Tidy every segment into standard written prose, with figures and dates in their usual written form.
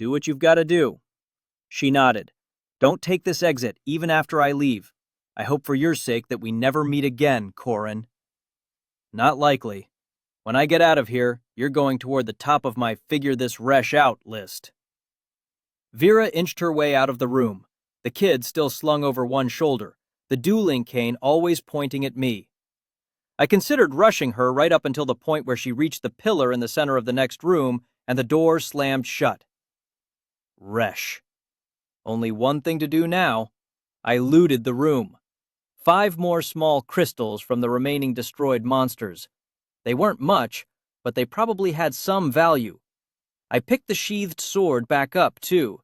Do what you've got to do. She nodded. Don't take this exit, even after I leave. I hope for your sake that we never meet again, Corin. Not likely. When I get out of here, you're going toward the top of my figure this resh out list. Vera inched her way out of the room, the kid still slung over one shoulder, the dueling cane always pointing at me. I considered rushing her right up until the point where she reached the pillar in the center of the next room and the door slammed shut. Resh. Only one thing to do now. I looted the room. 5 more small crystals from the remaining destroyed monsters. They weren't much, but they probably had some value. I picked the sheathed sword back up, too.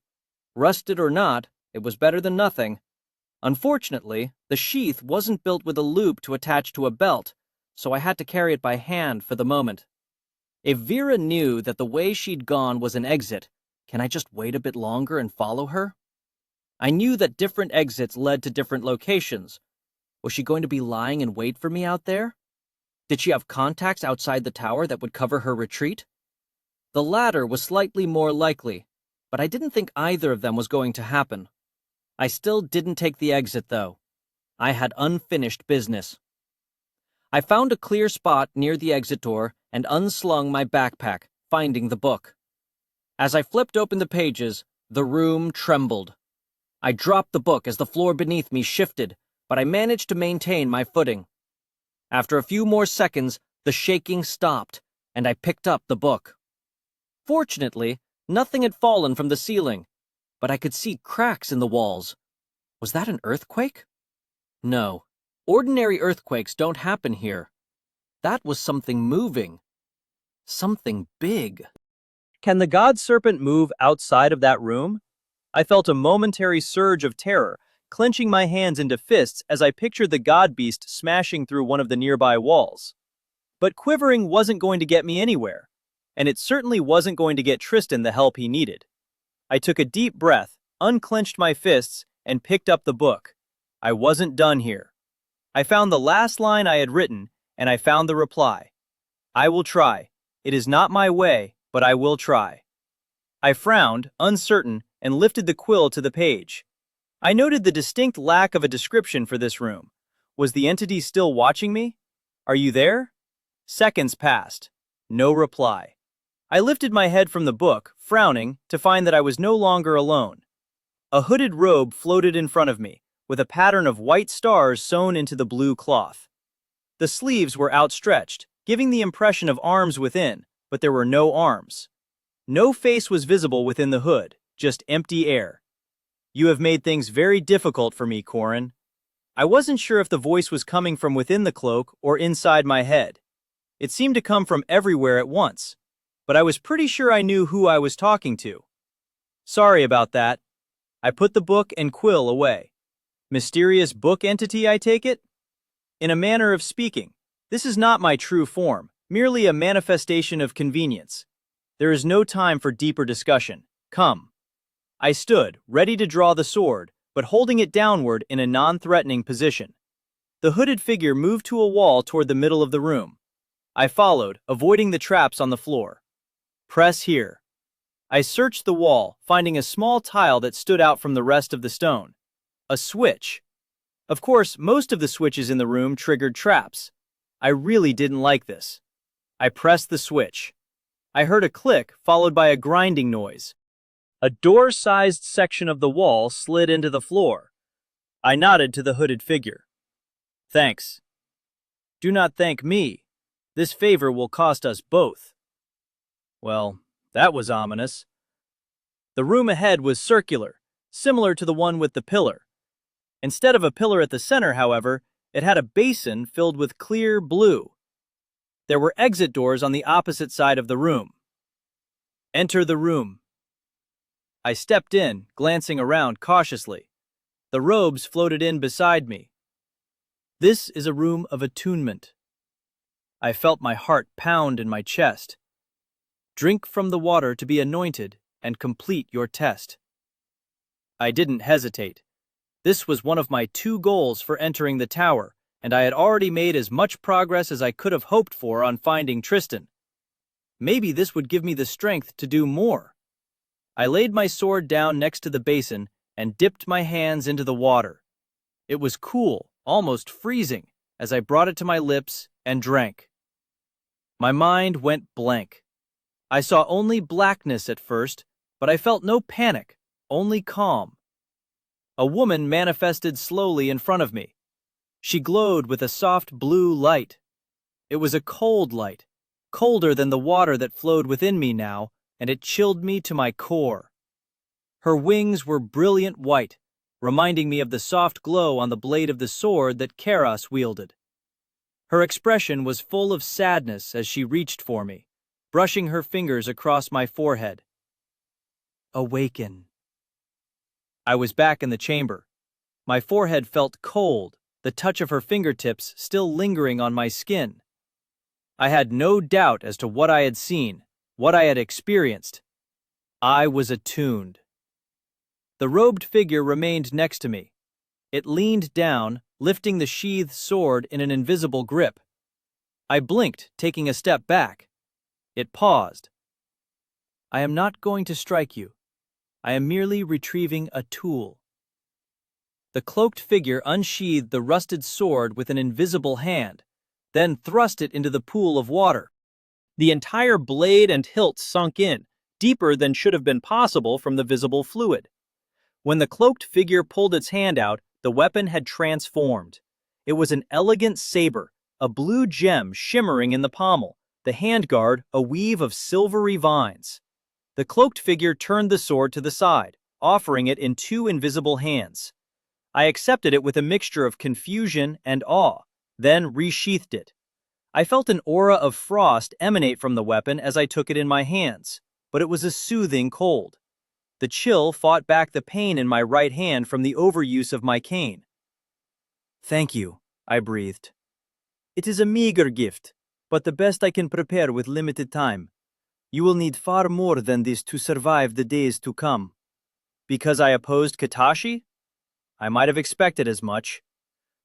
Rusted or not, it was better than nothing. Unfortunately, the sheath wasn't built with a loop to attach to a belt, so I had to carry it by hand for the moment. If Vera knew that the way she'd gone was an exit, can I just wait a bit longer and follow her? I knew that different exits led to different locations. Was she going to be lying in wait for me out there? Did she have contacts outside the tower that would cover her retreat? The latter was slightly more likely, but I didn't think either of them was going to happen. I still didn't take the exit, though. I had unfinished business. I found a clear spot near the exit door and unslung my backpack, finding the book. As I flipped open the pages, the room trembled. I dropped the book as the floor beneath me shifted, but I managed to maintain my footing. After a few more seconds, the shaking stopped, and I picked up the book. Fortunately, nothing had fallen from the ceiling, but I could see cracks in the walls. Was that an earthquake? No, ordinary earthquakes don't happen here. That was something moving. Something big. Can the god serpent move outside of that room? I felt a momentary surge of terror, clenching my hands into fists as I pictured the god beast smashing through one of the nearby walls. But quivering wasn't going to get me anywhere, and it certainly wasn't going to get Tristan the help he needed. I took a deep breath, unclenched my fists, and picked up the book. I wasn't done here. I found the last line I had written, and I found the reply. I will try. It is not my way, but I will try. I frowned, uncertain, and lifted the quill to the page. I noted the distinct lack of a description for this room. Was the entity still watching me? Are you there? Seconds passed. No reply. I lifted my head from the book, frowning, to find that I was no longer alone. A hooded robe floated in front of me, with a pattern of white stars sewn into the blue cloth. The sleeves were outstretched, giving the impression of arms within, but there were no arms. No face was visible within the hood, just empty air. You have made things very difficult for me, Corin. I wasn't sure if the voice was coming from within the cloak or inside my head. It seemed to come from everywhere at once, but I was pretty sure I knew who I was talking to. Sorry about that. I put the book and quill away. Mysterious book entity, I take it? In a manner of speaking, this is not my true form, merely a manifestation of convenience. There is no time for deeper discussion. Come. I stood, ready to draw the sword, but holding it downward in a non-threatening position. The hooded figure moved to a wall toward the middle of the room. I followed, avoiding the traps on the floor. Press here. I searched the wall, finding a small tile that stood out from the rest of the stone. A switch. Of course, most of the switches in the room triggered traps. I really didn't like this. I pressed the switch. I heard a click, followed by a grinding noise. A door-sized section of the wall slid into the floor. I nodded to the hooded figure. Thanks. Do not thank me. This favor will cost us both. Well, that was ominous. The room ahead was circular, similar to the one with the pillar. Instead of a pillar at the center, however, it had a basin filled with clear blue. There were exit doors on the opposite side of the room. Enter the room. I stepped in, glancing around cautiously. The robes floated in beside me. This is a room of attunement. I felt my heart pound in my chest. Drink from the water to be anointed and complete your test. I didn't hesitate. This was one of my 2 goals for entering the tower, and I had already made as much progress as I could have hoped for on finding Tristan. Maybe this would give me the strength to do more. I laid my sword down next to the basin and dipped my hands into the water. It was cool, almost freezing, as I brought it to my lips and drank. My mind went blank. I saw only blackness at first, but I felt no panic, only calm. A woman manifested slowly in front of me. She glowed with a soft blue light. It was a cold light, colder than the water that flowed within me now, and it chilled me to my core. Her wings were brilliant white, reminding me of the soft glow on the blade of the sword that Keras wielded. Her expression was full of sadness as she reached for me, brushing her fingers across my forehead. Awaken. I was back in the chamber. My forehead felt cold, the touch of her fingertips still lingering on my skin. I had no doubt as to what I had seen, what I had experienced. I was attuned. The robed figure remained next to me. It leaned down, lifting the sheathed sword in an invisible grip. I blinked, taking a step back. It paused. I am not going to strike you. I am merely retrieving a tool. The cloaked figure unsheathed the rusted sword with an invisible hand, then thrust it into the pool of water. The entire blade and hilt sunk in, deeper than should have been possible from the visible fluid. When the cloaked figure pulled its hand out, the weapon had transformed. It was an elegant saber, a blue gem shimmering in the pommel, the handguard a weave of silvery vines. The cloaked figure turned the sword to the side, offering it in two invisible hands. I accepted it with a mixture of confusion and awe, then resheathed it. I felt an aura of frost emanate from the weapon as I took it in my hands, but it was a soothing cold. The chill fought back the pain in my right hand from the overuse of my cane. Thank you, I breathed. It is a meager gift, but the best I can prepare with limited time. You will need far more than this to survive the days to come. Because I opposed Katashi? I might have expected as much.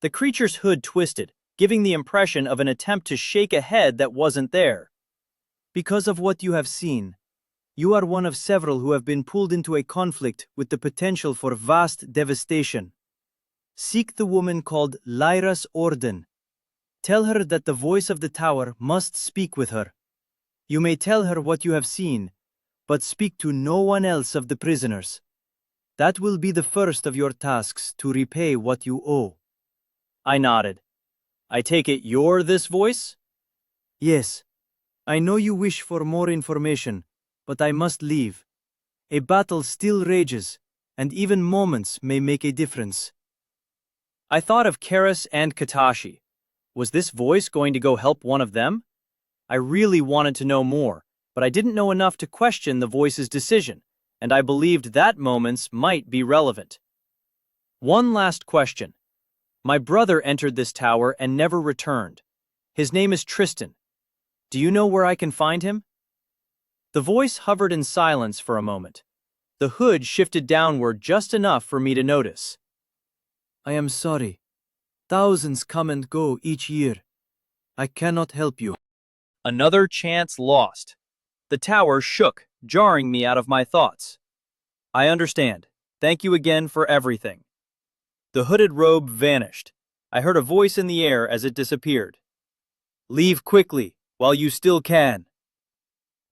The creature's hood twisted, giving the impression of an attempt to shake a head that wasn't there. Because of what you have seen, you are one of several who have been pulled into a conflict with the potential for vast devastation. Seek the woman called Lyra's Orden. Tell her that the voice of the tower must speak with her. You may tell her what you have seen, but speak to no one else of the prisoners. That will be the first of your tasks to repay what you owe. I nodded. I take it you're this voice? Yes. I know you wish for more information, but I must leave. A battle still rages, and even moments may make a difference. I thought of Keras and Katashi. Was this voice going to go help one of them? I really wanted to know more, but I didn't know enough to question the voice's decision, and I believed that moments might be relevant. One last question. My brother entered this tower and never returned. His name is Tristan. Do you know where I can find him? The voice hovered in silence for a moment. The hood shifted downward just enough for me to notice. I am sorry. Thousands come and go each year. I cannot help you. Another chance lost. The tower shook, jarring me out of my thoughts. I understand. Thank you again for everything. The hooded robe vanished. I heard a voice in the air as it disappeared. Leave quickly, while you still can.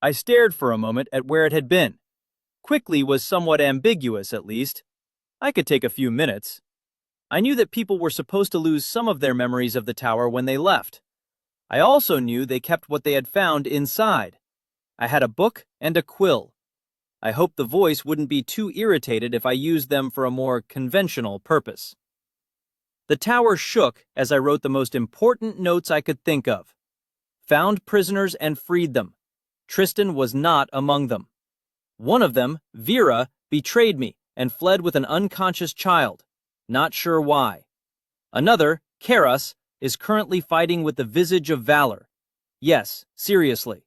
I stared for a moment at where it had been. Quickly was somewhat ambiguous, at least. I could take a few minutes. I knew that people were supposed to lose some of their memories of the tower when they left. I also knew they kept what they had found inside. I had a book and a quill. I hoped the voice wouldn't be too irritated if I used them for a more conventional purpose. The tower shook as I wrote the most important notes I could think of. Found prisoners and freed them. Tristan was not among them. One of them, Vera, betrayed me and fled with an unconscious child. Not sure why. Another, Keras, is currently fighting with the visage of valor. Yes, seriously.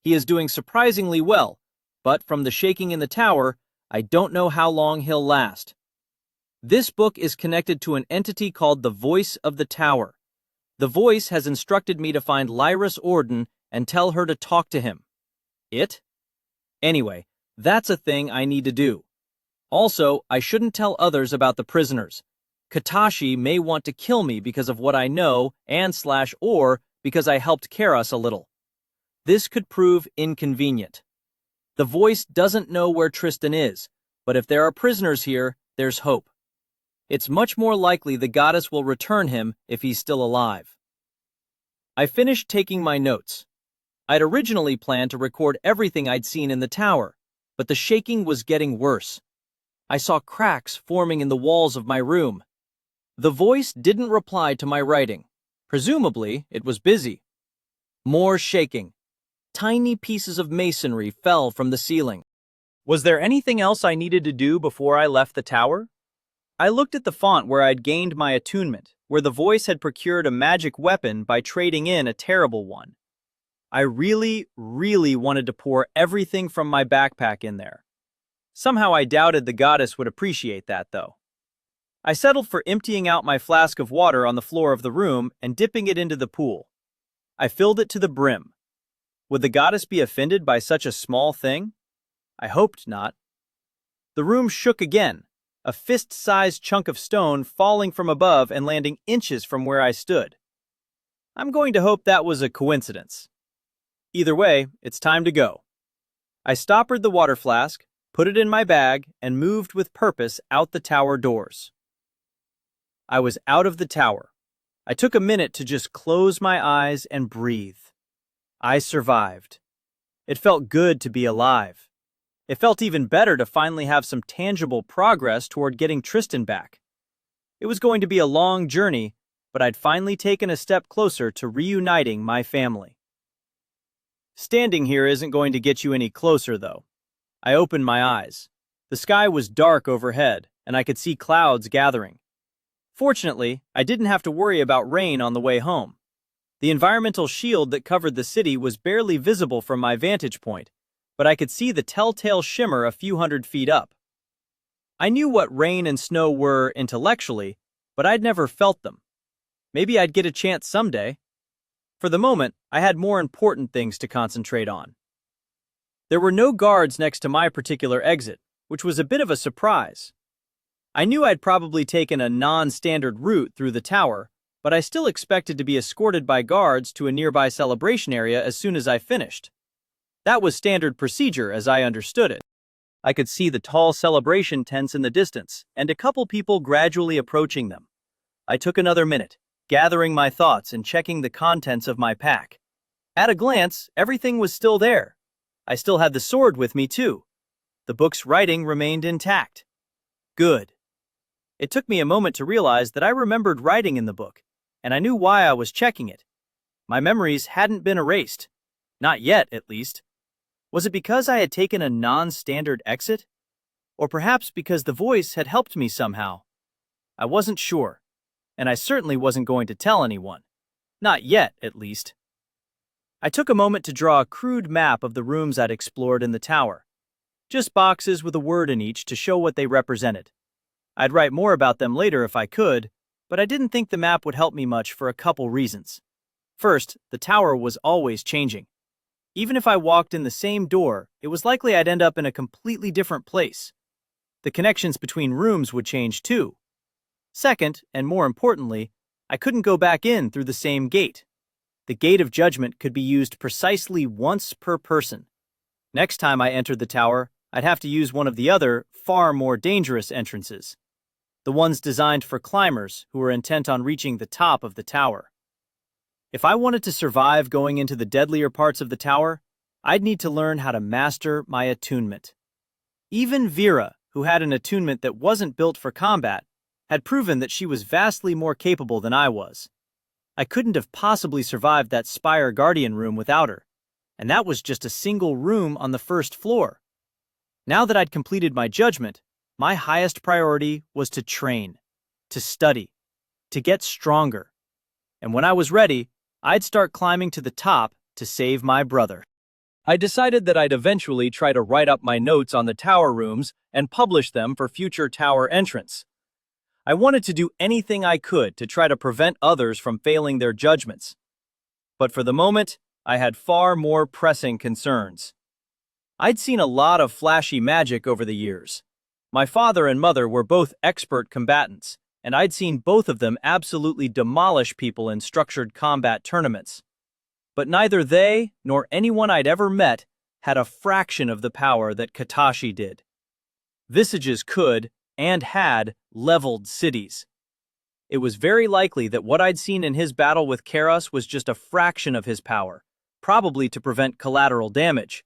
He is doing surprisingly well, but from the shaking in the tower, I don't know how long he'll last. This book is connected to an entity called the Voice of the Tower. The voice has instructed me to find Lyra's Orden and tell her to talk to him. It? Anyway, That's a thing I need to do. Also, I shouldn't tell others about the prisoners. Katashi may want to kill me because of what I know and/or because I helped care us a little. This could prove inconvenient. The voice doesn't know where Tristan is, but if there are prisoners here, there's hope. It's much more likely the goddess will return him if he's still alive. I finished taking my notes. I'd originally planned to record everything I'd seen in the tower, but the shaking was getting worse. I saw cracks forming in the walls of my room. The voice didn't reply to my writing. Presumably, it was busy. More shaking. Tiny pieces of masonry fell from the ceiling. Was there anything else I needed to do before I left the tower? I looked at the font where I'd gained my attunement, where the voice had procured a magic weapon by trading in a terrible one. I really wanted to pour everything from my backpack in there. Somehow I doubted the goddess would appreciate that, though. I settled for emptying out my flask of water on the floor of the room and dipping it into the pool. I filled it to the brim. Would the goddess be offended by such a small thing? I hoped not. The room shook again, a fist-sized chunk of stone falling from above and landing inches from where I stood. I'm going to hope that was a coincidence. Either way, it's time to go. I stoppered the water flask, put it in my bag, and moved with purpose out the tower doors. I was out of the tower. I took a minute to just close my eyes and breathe. I survived. It felt good to be alive. It felt even better to finally have some tangible progress toward getting Tristan back. It was going to be a long journey, but I'd finally taken a step closer to reuniting my family. Standing here isn't going to get you any closer, though. I opened my eyes. The sky was dark overhead, and I could see clouds gathering. Fortunately, I didn't have to worry about rain on the way home. The environmental shield that covered the city was barely visible from my vantage point, but I could see the telltale shimmer a few hundred feet up. I knew what rain and snow were intellectually, but I'd never felt them. Maybe I'd get a chance someday. For the moment, I had more important things to concentrate on. There were no guards next to my particular exit, which was a bit of a surprise. I knew I'd probably taken a non-standard route through the tower, but I still expected to be escorted by guards to a nearby celebration area as soon as I finished. That was standard procedure as I understood it. I could see the tall celebration tents in the distance, and a couple people gradually approaching them. I took another minute, gathering my thoughts and checking the contents of my pack. At a glance, everything was still there. I still had the sword with me too. The book's writing remained intact. Good. It took me a moment to realize that I remembered writing in the book, and I knew why I was checking it. My memories hadn't been erased. Not yet, at least. Was it because I had taken a non-standard exit? Or perhaps because the voice had helped me somehow? I wasn't sure, and I certainly wasn't going to tell anyone. Not yet, at least. I took a moment to draw a crude map of the rooms I'd explored in the tower. Just boxes with a word in each to show what they represented. I'd write more about them later if I could, but I didn't think the map would help me much for a couple reasons. First, the tower was always changing. Even if I walked in the same door, it was likely I'd end up in a completely different place. The connections between rooms would change too. Second, and more importantly, I couldn't go back in through the same gate. The Gate of Judgment could be used precisely once per person. Next time I entered the tower, I'd have to use one of the other, far more dangerous entrances. The ones designed for climbers who were intent on reaching the top of the tower. If I wanted to survive going into the deadlier parts of the tower, I'd need to learn how to master my attunement. Even Vera, who had an attunement that wasn't built for combat, had proven that she was vastly more capable than I was. I couldn't have possibly survived that Spire Guardian room without her, and that was just a single room on the first floor. Now that I'd completed my judgment, my highest priority was to train, to study, to get stronger. And when I was ready, I'd start climbing to the top to save my brother. I decided that I'd eventually try to write up my notes on the tower rooms and publish them for future tower entrants. I wanted to do anything I could to try to prevent others from failing their judgments. But for the moment, I had far more pressing concerns. I'd seen a lot of flashy magic over the years. My father and mother were both expert combatants, and I'd seen both of them absolutely demolish people in structured combat tournaments. But neither they nor anyone I'd ever met had a fraction of the power that Katashi did. Visages could, and had, leveled cities. It was very likely that what I'd seen in his battle with Karos was just a fraction of his power, probably to prevent collateral damage.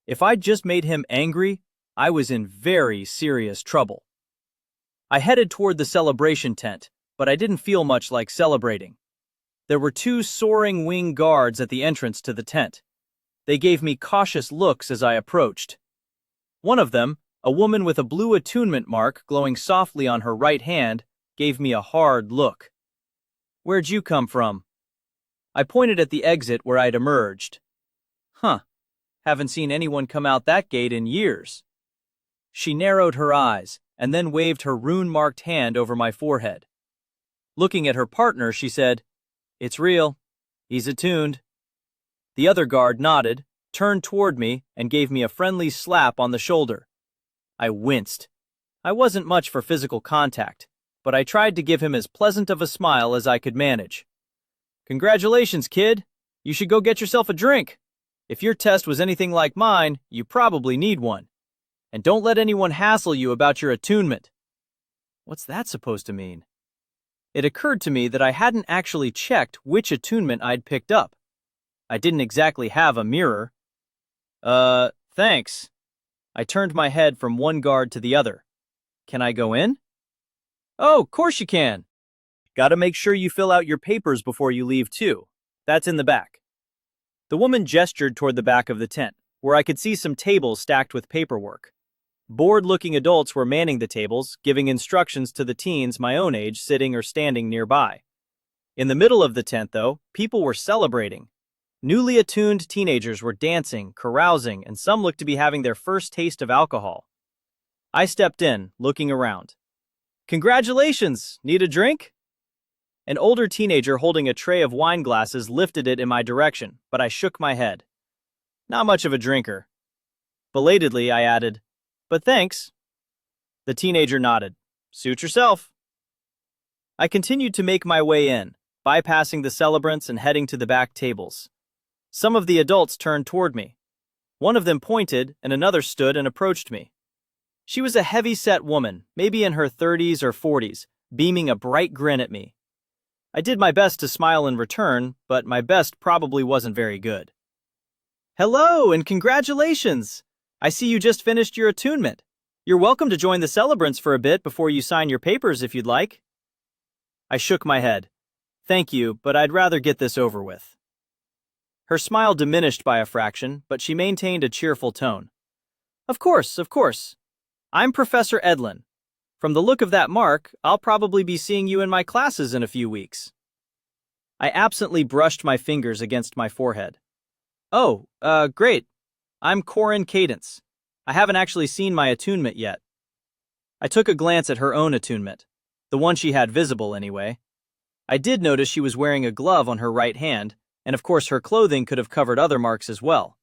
If I'd just made him angry, I was in very serious trouble. I headed toward the celebration tent, but I didn't feel much like celebrating. There were two soaring wing guards at the entrance to the tent. They gave me cautious looks as I approached. One of them, a woman with a blue attunement mark glowing softly on her right hand, gave me a hard look. "Where'd you come from?" I pointed at the exit where I'd emerged. "Huh, haven't seen anyone come out that gate in years." She narrowed her eyes and then waved her rune-marked hand over my forehead. Looking at her partner, she said, "It's real. He's attuned." The other guard nodded, turned toward me, and gave me a friendly slap on the shoulder. I winced. I wasn't much for physical contact, but I tried to give him as pleasant of a smile as I could manage. "Congratulations, kid. You should go get yourself a drink. If your test was anything like mine, you probably need one. And don't let anyone hassle you about your attunement." What's that supposed to mean? It occurred to me that I hadn't actually checked which attunement I'd picked up. I didn't exactly have a mirror. Thanks." I turned my head from one guard to the other. "Can I go in?" "Oh, course you can. Gotta make sure you fill out your papers before you leave too. That's in the back." The woman gestured toward the back of the tent, where I could see some tables stacked with paperwork. Bored-looking adults were manning the tables, giving instructions to the teens my own age sitting or standing nearby. In the middle of the tent, though, people were celebrating. Newly attuned teenagers were dancing, carousing, and some looked to be having their first taste of alcohol. I stepped in, looking around. "Congratulations! Need a drink?" An older teenager holding a tray of wine glasses lifted it in my direction, but I shook my head. "Not much of a drinker." Belatedly, I added, "But thanks." The teenager nodded. "Suit yourself." I continued to make my way in, bypassing the celebrants and heading to the back tables. Some of the adults turned toward me. One of them pointed, and another stood and approached me. She was a heavy-set woman, maybe in her 30s or 40s, beaming a bright grin at me. I did my best to smile in return, but my best probably wasn't very good. "Hello, and congratulations! I see you just finished your attunement. You're welcome to join the celebrants for a bit before you sign your papers if you'd like." I shook my head. "Thank you, but I'd rather get this over with." Her smile diminished by a fraction, but she maintained a cheerful tone. Of course. I'm Professor Edlin. From the look of that mark, I'll probably be seeing you in my classes in a few weeks." I absently brushed my fingers against my forehead. "Oh, great. I'm Corin Cadence. I haven't actually seen my attunement yet." I took a glance at her own attunement, the one she had visible anyway. I did notice she was wearing a glove on her right hand, and of course her clothing could have covered other marks as well.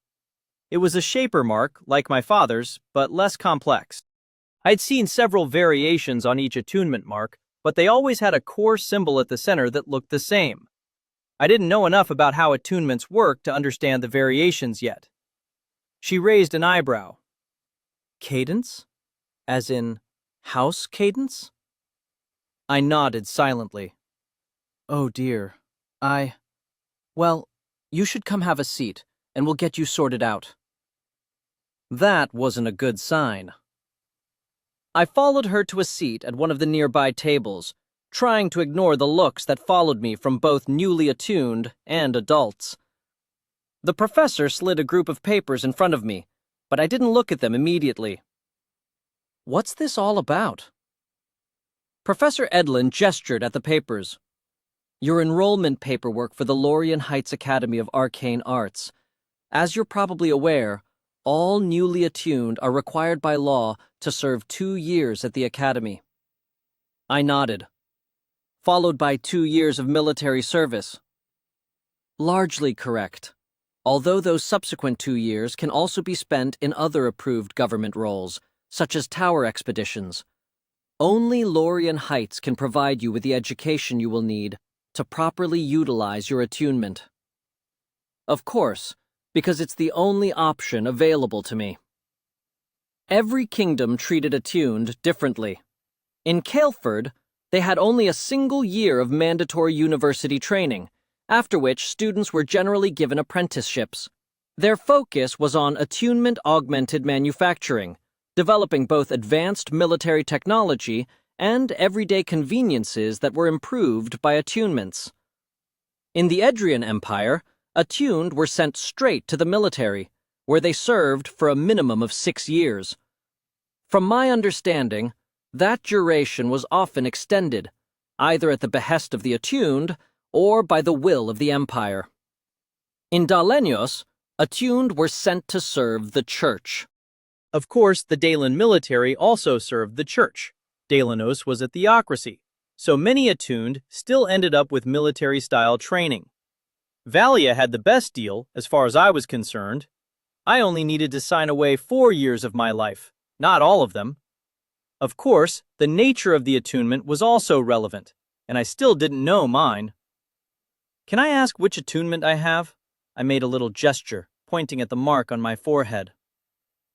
It was a shaper mark, like my father's, but less complex. I'd seen several variations on each attunement mark, but they always had a core symbol at the center that looked the same. I didn't know enough about how attunements work to understand the variations yet. She raised an eyebrow. "Cadence? As in house cadence?" I nodded silently. "Oh dear. Well, you should come have a seat, and we'll get you sorted out." That wasn't a good sign. I followed her to a seat at one of the nearby tables, trying to ignore the looks that followed me from both newly attuned and adults. The professor slid a group of papers in front of me, but I didn't look at them immediately. "What's this all about?" Professor Edlin gestured at the papers. "Your enrollment paperwork for the Lorien Heights Academy of Arcane Arts. As you're probably aware, all newly attuned are required by law to serve 2 years at the academy." I nodded. "Followed by 2 years of military service." "Largely correct. although those subsequent 2 years can also be spent in other approved government roles, such as tower expeditions. Only Lorien Heights can provide you with the education you will need to properly utilize your attunement. Of course, because it's the only option available to me. Every kingdom treated attuned differently. In Caelford, they had only a single year of mandatory university training, after which students were generally given apprenticeships. Their focus was on attunement-augmented manufacturing, developing both advanced military technology and everyday conveniences that were improved by attunements. In the Edrian Empire, attuned were sent straight to the military, where they served for a minimum of 6 years. From my understanding, that duration was often extended, either at the behest of the attuned or by the will of the empire. In Dalenyos, attuned were sent to serve the church. Of course, the Dalen military also served the church. Dalenos was a theocracy, so many attuned still ended up with military-style training. Valia had the best deal, as far as I was concerned. I only needed to sign away 4 years of my life, not all of them. Of course, the nature of the attunement was also relevant, and I still didn't know mine. Can I ask which attunement I have? I made a little gesture, pointing at the mark on my forehead.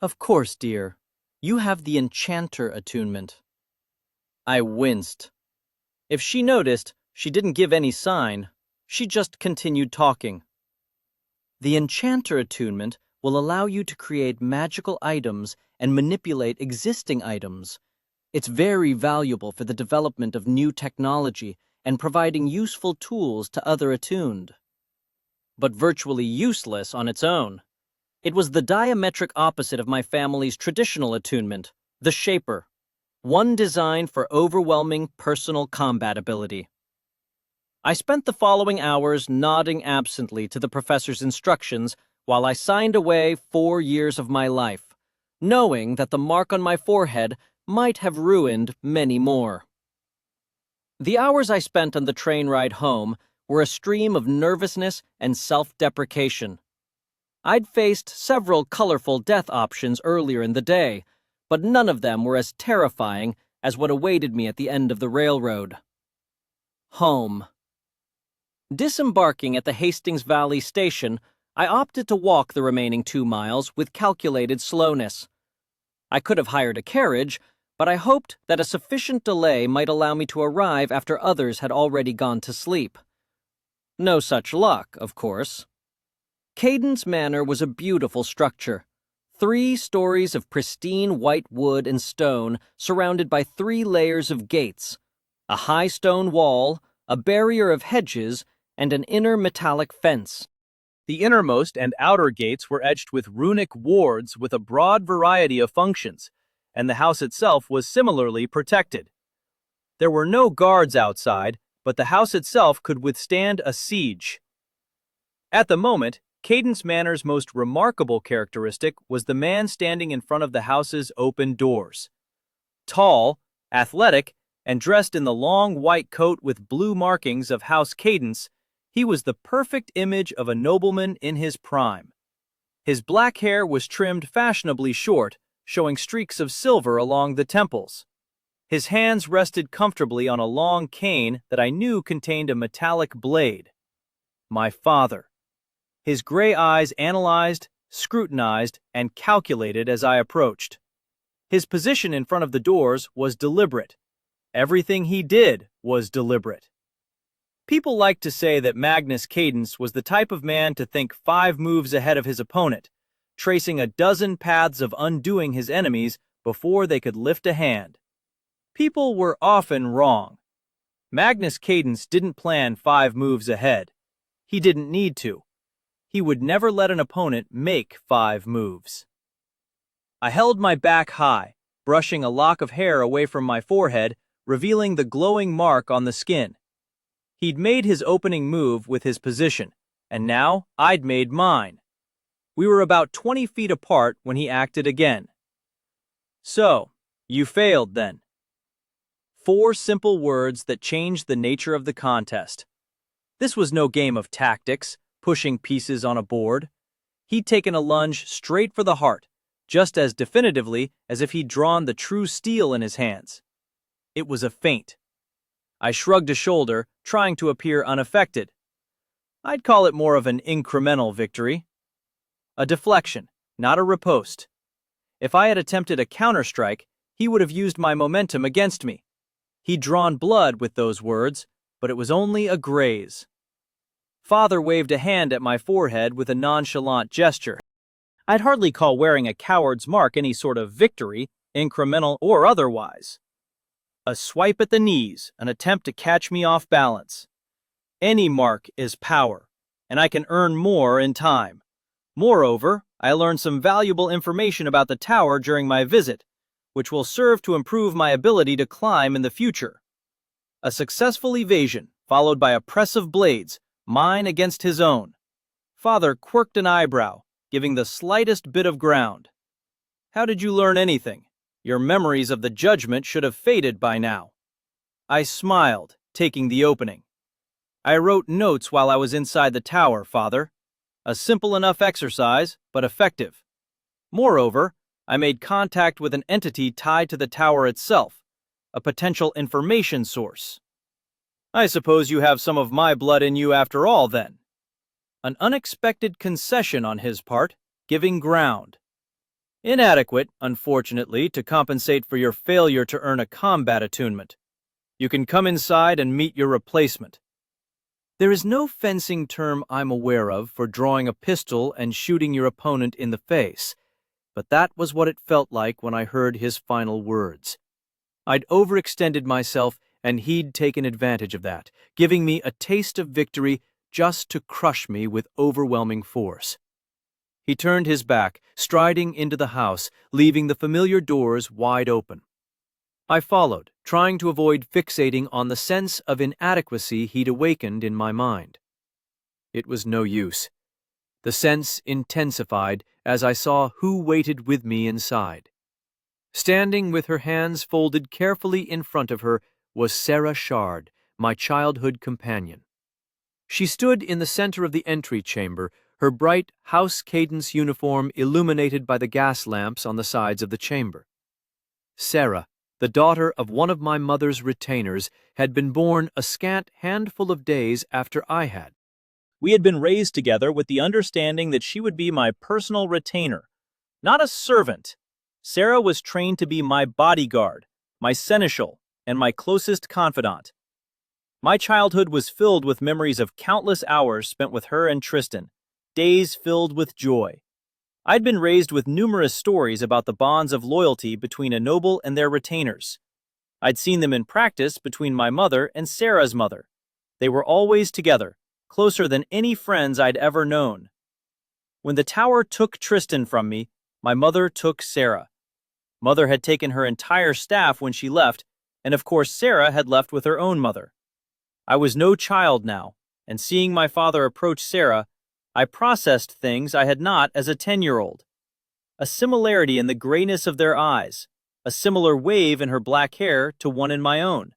Of course, dear. You have the Enchanter attunement. I winced. If she noticed, she didn't give any sign. She just continued talking. The Enchanter attunement will allow you to create magical items and manipulate existing items. It's very valuable for the development of new technology and providing useful tools to other attuned. But virtually useless on its own. It was the diametric opposite of my family's traditional attunement, the Shaper, one designed for overwhelming personal combat ability. I spent the following hours nodding absently to the professor's instructions while I signed away 4 years of my life, knowing that the mark on my forehead might have ruined many more. The hours I spent on the train ride home were a stream of nervousness and self-deprecation. I'd faced several colorful death options earlier in the day, but none of them were as terrifying as what awaited me at the end of the railroad. Home. Disembarking at the Hastings Valley station, I opted to walk the remaining 2 miles with calculated slowness. I could have hired a carriage, but I hoped that a sufficient delay might allow me to arrive after others had already gone to sleep. No such luck, of course. Cadence Manor was a beautiful structure. 3 stories of pristine white wood and stone surrounded by 3 layers of gates, a high stone wall, a barrier of hedges, and an inner metallic fence. The innermost and outer gates were etched with runic wards with a broad variety of functions, and the house itself was similarly protected. There were no guards outside, but the house itself could withstand a siege. At the moment, Cadence Manor's most remarkable characteristic was the man standing in front of the house's open doors. Tall, athletic, and dressed in the long white coat with blue markings of House Cadence, he was the perfect image of a nobleman in his prime. His black hair was trimmed fashionably short, showing streaks of silver along the temples. His hands rested comfortably on a long cane that I knew contained a metallic blade. My father. His gray eyes analyzed, scrutinized, and calculated as I approached. His position in front of the doors was deliberate. Everything he did was deliberate. People like to say that Magnus Cadence was the type of man to think 5 moves ahead of his opponent, tracing a dozen paths of undoing his enemies before they could lift a hand. People were often wrong. Magnus Cadence didn't plan 5 moves ahead. He didn't need to. He would never let an opponent make 5 moves. I held my back high, brushing a lock of hair away from my forehead, revealing the glowing mark on the skin. He'd made his opening move with his position, and now I'd made mine. We were about 20 feet apart when he acted again. So, you failed then. 4 simple words that changed the nature of the contest. This was no game of tactics, pushing pieces on a board. He'd taken a lunge straight for the heart, just as definitively as if he'd drawn the true steel in his hands. It was a feint. I shrugged a shoulder, trying to appear unaffected. I'd call it more of an incremental victory. A deflection, not a riposte. If I had attempted a counterstrike, he would have used my momentum against me. He'd drawn blood with those words, but it was only a graze. Father waved a hand at my forehead with a nonchalant gesture. I'd hardly call wearing a coward's mark any sort of victory, incremental or otherwise. A swipe at the knees, an attempt to catch me off balance. Any mark is power, and I can earn more in time. Moreover, I learned some valuable information about the tower during my visit, which will serve to improve my ability to climb in the future. A successful evasion, followed by a press of blades, mine against his own. Father quirked an eyebrow, giving the slightest bit of ground. How did you learn anything? Your memories of the judgment should have faded by now. I smiled, taking the opening. I wrote notes while I was inside the tower, Father. A simple enough exercise, but effective. Moreover, I made contact with an entity tied to the tower itself, a potential information source. I suppose you have some of my blood in you after all, then. An unexpected concession on his part, giving ground. Inadequate, unfortunately, to compensate for your failure to earn a combat attunement. You can come inside and meet your replacement. There is no fencing term I'm aware of for drawing a pistol and shooting your opponent in the face, but that was what it felt like when I heard his final words. I'd overextended myself, and he'd taken advantage of that, giving me a taste of victory just to crush me with overwhelming force. He turned his back, striding into the house, leaving the familiar doors wide open. I followed, trying to avoid fixating on the sense of inadequacy he'd awakened in my mind. It was no use. The sense intensified as I saw who waited with me inside. Standing with her hands folded carefully in front of her was Sarah Shard, my childhood companion. She stood in the center of the entry chamber, her bright house cadence uniform illuminated by the gas lamps on the sides of the chamber. Sarah, the daughter of one of my mother's retainers, had been born a scant handful of days after I had. We had been raised together with the understanding that she would be my personal retainer, not a servant. Sarah was trained to be my bodyguard, my seneschal, and my closest confidant. My childhood was filled with memories of countless hours spent with her and Tristan, days filled with joy. I'd been raised with numerous stories about the bonds of loyalty between a noble and their retainers. I'd seen them in practice between my mother and Sarah's mother. They were always together, closer than any friends I'd ever known. When the tower took Tristan from me, my mother took Sarah. Mother had taken her entire staff when she left, and of course Sarah had left with her own mother. I was no child now, and seeing my father approach Sarah, I processed things I had not as a 10-year-old. A similarity in the grayness of their eyes, a similar wave in her black hair to one in my own,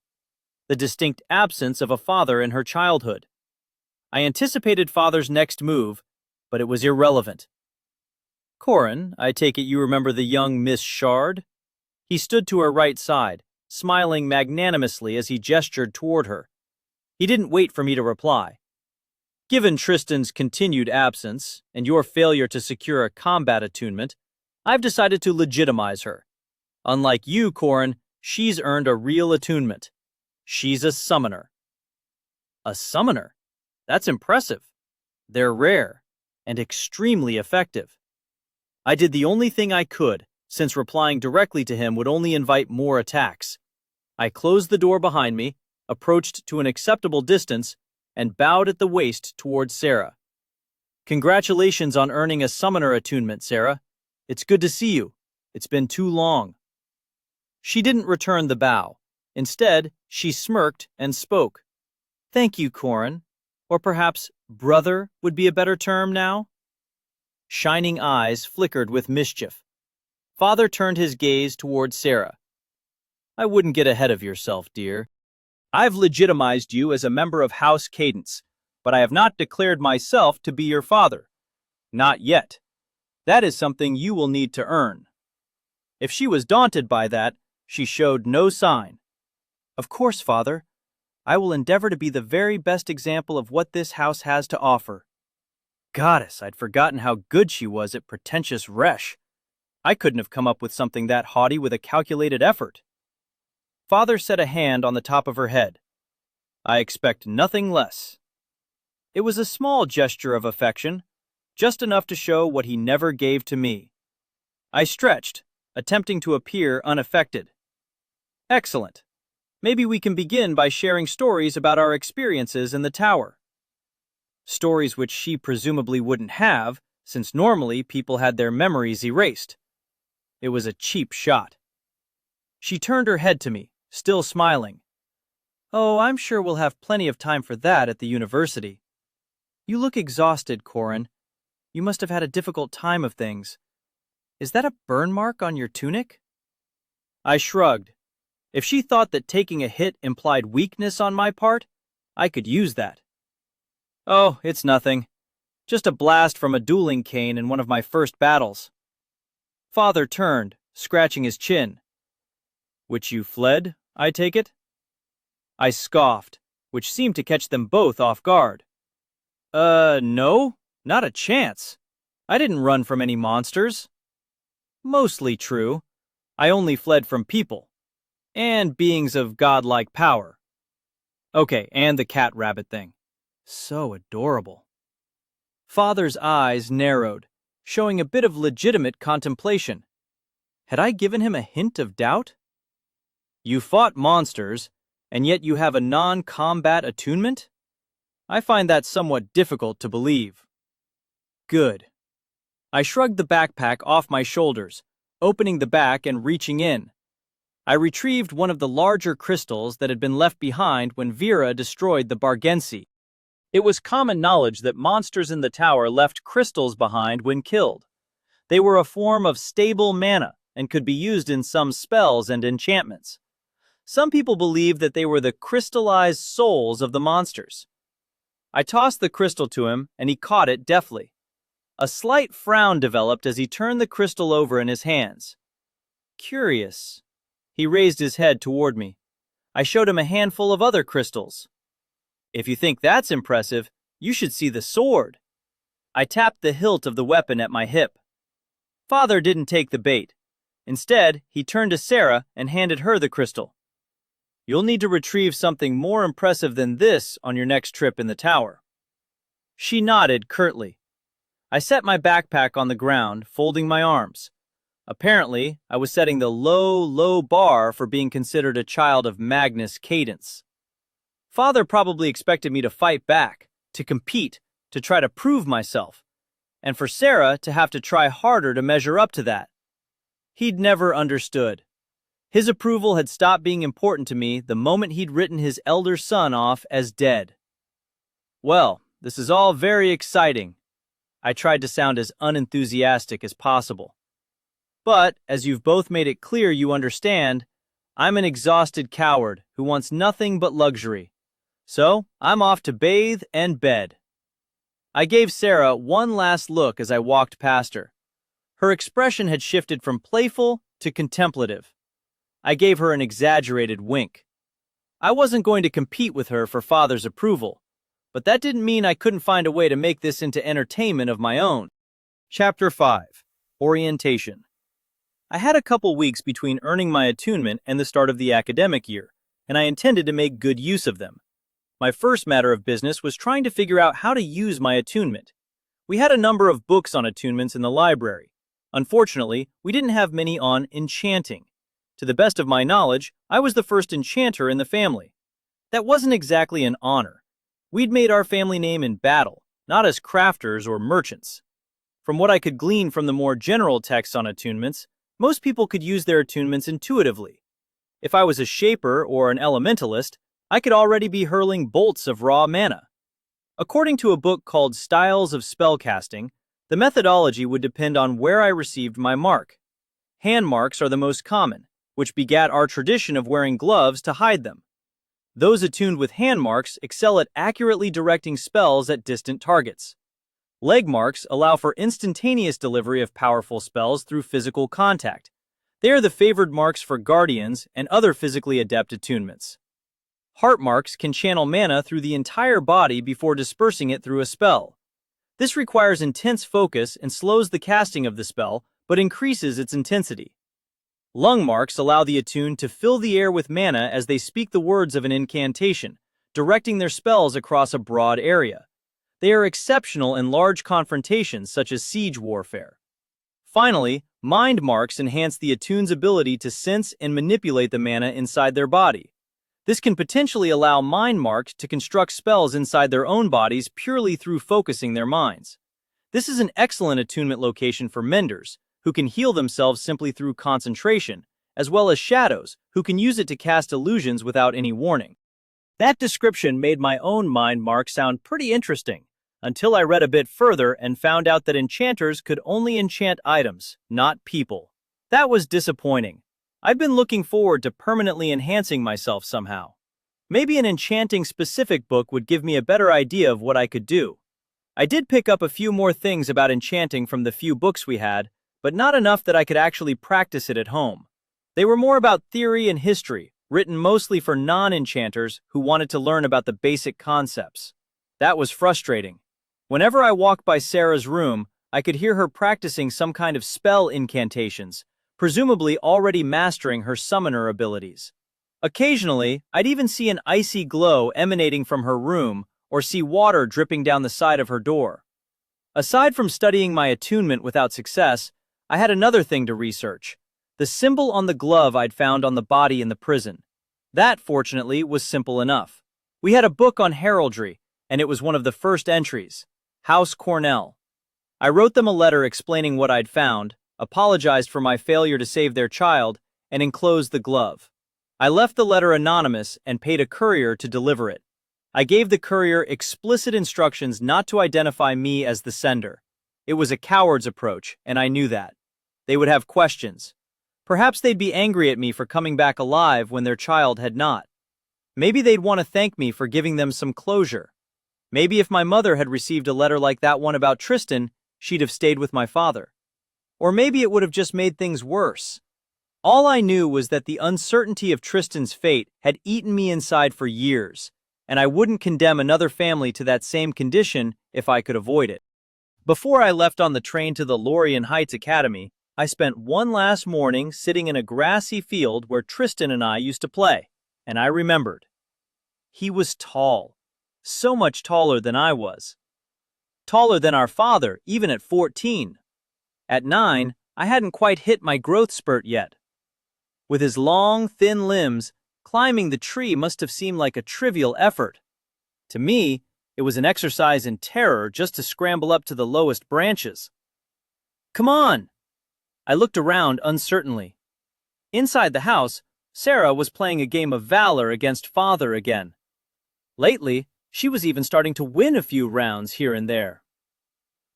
the distinct absence of a father in her childhood. I anticipated Father's next move, but it was irrelevant. Corin, I take it you remember the young Miss Shard? He stood to her right side, smiling magnanimously as he gestured toward her. He didn't wait for me to reply. Given Tristan's continued absence, and your failure to secure a combat attunement, I've decided to legitimize her. Unlike you, Corin, she's earned a real attunement. She's a summoner. A summoner? That's impressive. They're rare, and extremely effective. I did the only thing I could, since replying directly to him would only invite more attacks. I closed the door behind me, approached to an acceptable distance, and bowed at the waist towards Sarah. Congratulations on earning a summoner attunement, Sarah. It's good to see you. It's been too long. She didn't return the bow. Instead, she smirked and spoke. Thank you, Corin. Or perhaps brother would be a better term now? Shining eyes flickered with mischief. Father turned his gaze toward Sarah. I wouldn't get ahead of yourself, dear. I've legitimized you as a member of House Cadence, but I have not declared myself to be your father. Not yet. That is something you will need to earn. If she was daunted by that, she showed no sign. Of course, Father. I will endeavor to be the very best example of what this house has to offer. Goddess, I'd forgotten how good she was at pretentious resh. I couldn't have come up with something that haughty with a calculated effort. Father set a hand on the top of her head. I expect nothing less. It was a small gesture of affection, just enough to show what he never gave to me. I stretched, attempting to appear unaffected. Excellent. Maybe we can begin by sharing stories about our experiences in the tower. Stories which she presumably wouldn't have, since normally people had their memories erased. It was a cheap shot. She turned her head to me, still smiling. Oh, I'm sure we'll have plenty of time for that at the university. You look exhausted, Corin. You must have had a difficult time of things. Is that a burn mark on your tunic? I shrugged. If she thought that taking a hit implied weakness on my part, I could use that. Oh, it's nothing. Just a blast from a dueling cane in one of my first battles. Father turned, scratching his chin. Which you fled, I take it? I scoffed, which seemed to catch them both off guard. No, not a chance. I didn't run from any monsters. Mostly true. I only fled from people. And beings of godlike power. Okay, and the cat-rabbit thing. So adorable. Father's eyes narrowed, showing a bit of legitimate contemplation. Had I given him a hint of doubt? You fought monsters, and yet you have a non-combat attunement? I find that somewhat difficult to believe. Good. I shrugged the backpack off my shoulders, opening the back and reaching in. I retrieved one of the larger crystals that had been left behind when Vera destroyed the Bargensi. It was common knowledge that monsters in the tower left crystals behind when killed. They were a form of stable mana and could be used in some spells and enchantments. Some people believed that they were the crystallized souls of the monsters. I tossed the crystal to him, and he caught it deftly. A slight frown developed as he turned the crystal over in his hands. Curious. He raised his head toward me. I showed him a handful of other crystals. If you think that's impressive, you should see the sword. I tapped the hilt of the weapon at my hip. Father didn't take the bait. Instead, he turned to Sarah and handed her the crystal. You'll need to retrieve something more impressive than this on your next trip in the tower. She nodded curtly. I set my backpack on the ground, folding my arms. Apparently, I was setting the low bar for being considered a child of Magnus Cadence. Father probably expected me to fight back, to compete, to try to prove myself, and for Sarah to have to try harder to measure up to that. He'd never understood. His approval had stopped being important to me the moment he'd written his elder son off as dead. Well, this is all very exciting. I tried to sound as unenthusiastic as possible. But, as you've both made it clear you understand, I'm an exhausted coward who wants nothing but luxury. So, I'm off to bathe and bed. I gave Sarah one last look as I walked past her. Her expression had shifted from playful to contemplative. I gave her an exaggerated wink. I wasn't going to compete with her for Father's approval, but that didn't mean I couldn't find a way to make this into entertainment of my own. Chapter 5. Orientation. I had a couple weeks between earning my attunement and the start of the academic year, and I intended to make good use of them. My first matter of business was trying to figure out how to use my attunement. We had a number of books on attunements in the library. Unfortunately, we didn't have many on enchanting. To the best of my knowledge, I was the first enchanter in the family. That wasn't exactly an honor. We'd made our family name in battle, not as crafters or merchants. From what I could glean from the more general texts on attunements, most people could use their attunements intuitively. If I was a shaper or an elementalist, I could already be hurling bolts of raw mana. According to a book called Styles of Spellcasting, the methodology would depend on where I received my mark. Hand marks are the most common, which begat our tradition of wearing gloves to hide them. Those attuned with hand marks excel at accurately directing spells at distant targets. Leg marks allow for instantaneous delivery of powerful spells through physical contact. They are the favored marks for guardians and other physically adept attunements. Heart marks can channel mana through the entire body before dispersing it through a spell. This requires intense focus and slows the casting of the spell, but increases its intensity. Lung marks allow the attuned to fill the air with mana as they speak the words of an incantation, directing their spells across a broad area. They are exceptional in large confrontations such as siege warfare. Finally, mind marks enhance the attune's ability to sense and manipulate the mana inside their body. This can potentially allow mind marks to construct spells inside their own bodies purely through focusing their minds. This is an excellent attunement location for menders, who can heal themselves simply through concentration, as well as shadows, who can use it to cast illusions without any warning. That description made my own mind mark sound pretty interesting, until I read a bit further and found out that enchanters could only enchant items, not people. That was disappointing. I've been looking forward to permanently enhancing myself somehow. Maybe an enchanting-specific book would give me a better idea of what I could do. I did pick up a few more things about enchanting from the few books we had, but not enough that I could actually practice it at home. They were more about theory and history, written mostly for non-enchanters who wanted to learn about the basic concepts. That was frustrating. Whenever I walked by Sarah's room, I could hear her practicing some kind of spell incantations, presumably already mastering her summoner abilities. Occasionally, I'd even see an icy glow emanating from her room or see water dripping down the side of her door. Aside from studying my attunement without success, I had another thing to research: the symbol on the glove I'd found on the body in the prison. That, fortunately, was simple enough. We had a book on heraldry, and it was one of the first entries: House Cornell. I wrote them a letter explaining what I'd found, apologized for my failure to save their child, and enclosed the glove. I left the letter anonymous and paid a courier to deliver it. I gave the courier explicit instructions not to identify me as the sender. It was a coward's approach, and I knew that. They would have questions. Perhaps they'd be angry at me for coming back alive when their child had not. Maybe they'd want to thank me for giving them some closure. Maybe if my mother had received a letter like that one about Tristan, she'd have stayed with my father. Or maybe it would have just made things worse. All I knew was that the uncertainty of Tristan's fate had eaten me inside for years, and I wouldn't condemn another family to that same condition if I could avoid it. Before I left on the train to the Lorien Heights Academy, I spent one last morning sitting in a grassy field where Tristan and I used to play, and I remembered. He was tall. So much taller than I was. Taller than our father, even at 14. At 9, I hadn't quite hit my growth spurt yet. With his long, thin limbs, climbing the tree must have seemed like a trivial effort. To me, it was an exercise in terror just to scramble up to the lowest branches. Come on! I looked around uncertainly. Inside the house, Sarah was playing a game of Valor against Father again. Lately, she was even starting to win a few rounds here and there.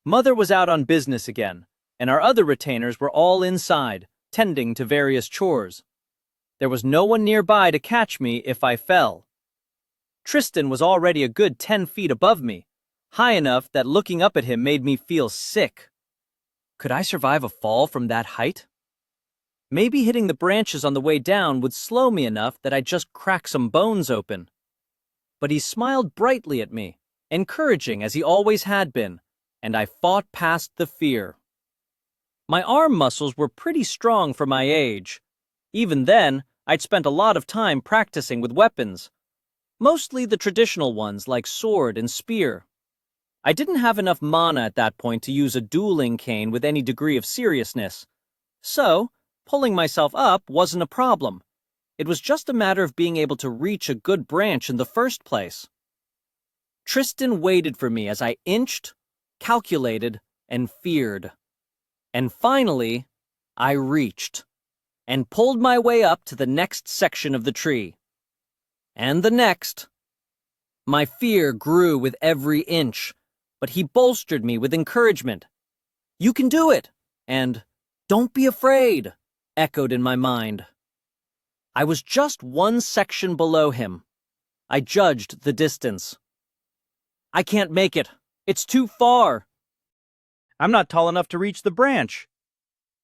Mother was out on business again, and our other retainers were all inside, tending to various chores. There was no one nearby to catch me if I fell. Tristan was already a good 10 feet above me, high enough that looking up at him made me feel sick. Could I survive a fall from that height? Maybe hitting the branches on the way down would slow me enough that I'd just crack some bones open. But he smiled brightly at me, encouraging as he always had been, and I fought past the fear. My arm muscles were pretty strong for my age. Even then, I'd spent a lot of time practicing with weapons, mostly the traditional ones like sword and spear. I didn't have enough mana at that point to use a dueling cane with any degree of seriousness, so pulling myself up wasn't a problem. It was just a matter of being able to reach a good branch in the first place. Tristan waited for me as I inched, calculated, and feared. And finally, I reached, and pulled my way up to the next section of the tree. And the next. My fear grew with every inch, but he bolstered me with encouragement. "You can do it!" and "Don't be afraid!" echoed in my mind. I was just one section below him. I judged the distance. "I can't make it. It's too far," I'm not tall enough to reach the branch.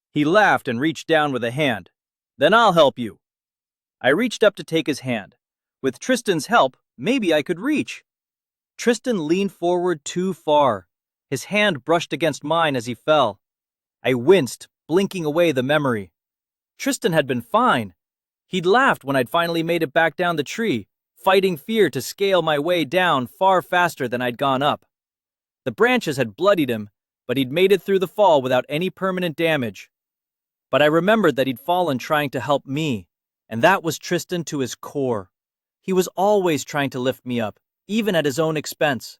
He laughed and reached down with a hand. Then I'll help you. I reached up to take his hand. With Tristan's help, maybe I could reach. Tristan leaned forward too far. His hand brushed against mine as he fell. I winced, blinking away the memory. Tristan had been fine. He'd laughed when I'd finally made it back down the tree, fighting fear to scale my way down far faster than I'd gone up. The branches had bloodied him, but he'd made it through the fall without any permanent damage. But I remembered that he'd fallen trying to help me, and that was Tristan to his core. He was always trying to lift me up, even at his own expense.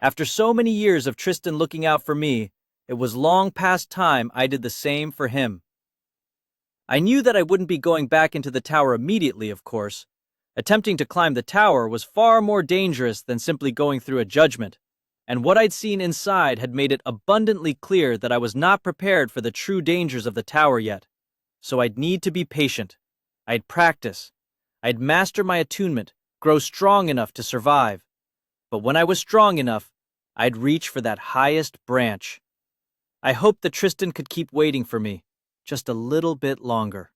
After so many years of Tristan looking out for me, it was long past time I did the same for him. I knew that I wouldn't be going back into the tower immediately, of course. Attempting to climb the tower was far more dangerous than simply going through a judgment, and what I'd seen inside had made it abundantly clear that I was not prepared for the true dangers of the tower yet. So I'd need to be patient. I'd practice. I'd master my attunement, grow strong enough to survive. But when I was strong enough, I'd reach for that highest branch. I hoped that Tristan could keep waiting for me, just a little bit longer.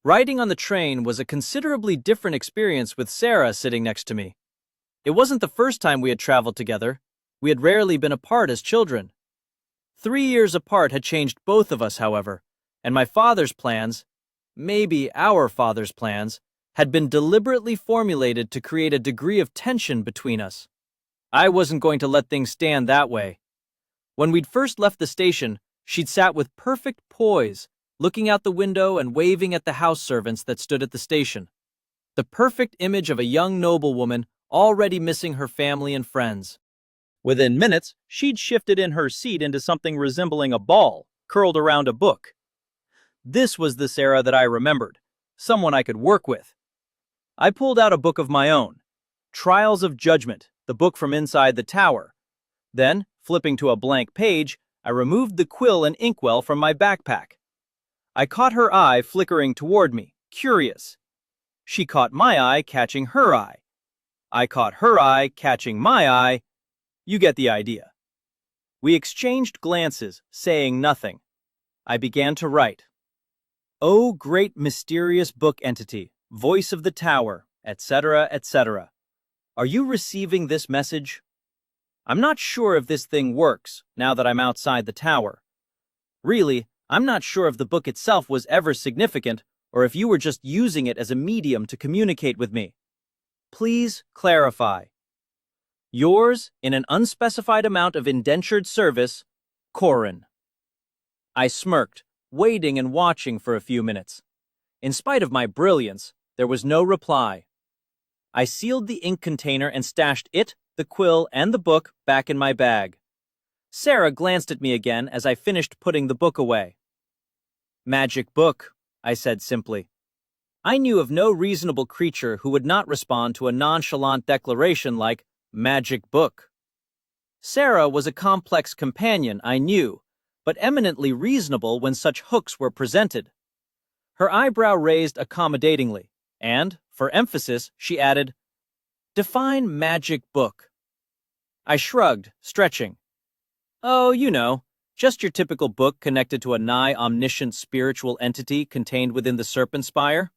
Riding on the train was a considerably different experience with Sarah sitting next to me. It wasn't the first time we had traveled together. We had rarely been apart as children. 3 years apart had changed both of us, however, and my father's plans, maybe our father's plans, had been deliberately formulated to create a degree of tension between us. I wasn't going to let things stand that way. When we'd first left the station, she'd sat with perfect poise, looking out the window and waving at the house servants that stood at the station. The perfect image of a young noblewoman already missing her family and friends. Within minutes, she'd shifted in her seat into something resembling a ball, curled around a book. This was the Sarah that I remembered, someone I could work with. I pulled out a book of my own, Trials of Judgment, the book from inside the tower. Then, flipping to a blank page, I removed the quill and inkwell from my backpack. I caught her eye flickering toward me, curious. She caught my eye catching her eye. I caught her eye catching my eye. You get the idea. We exchanged glances, saying nothing. I began to write. "O great mysterious book entity, voice of the tower, etc., etc. Are you receiving this message? I'm not sure if this thing works, now that I'm outside the tower. Really, I'm not sure if the book itself was ever significant, or if you were just using it as a medium to communicate with me. Please clarify. Yours, in an unspecified amount of indentured service, Corin." I smirked, waiting and watching for a few minutes. In spite of my brilliance, there was no reply. I sealed the ink container and stashed it, the quill, and the book back in my bag. Sarah glanced at me again as I finished putting the book away. "Magic book," I said simply. I knew of no reasonable creature who would not respond to a nonchalant declaration like, "Magic book." Sarah was a complex companion, I knew, but eminently reasonable when such hooks were presented. Her eyebrow raised accommodatingly, and, for emphasis, she added, "Define magic book." I shrugged, stretching. "Oh, you know, just your typical book connected to a nigh omniscient spiritual entity contained within the Serpent Spire.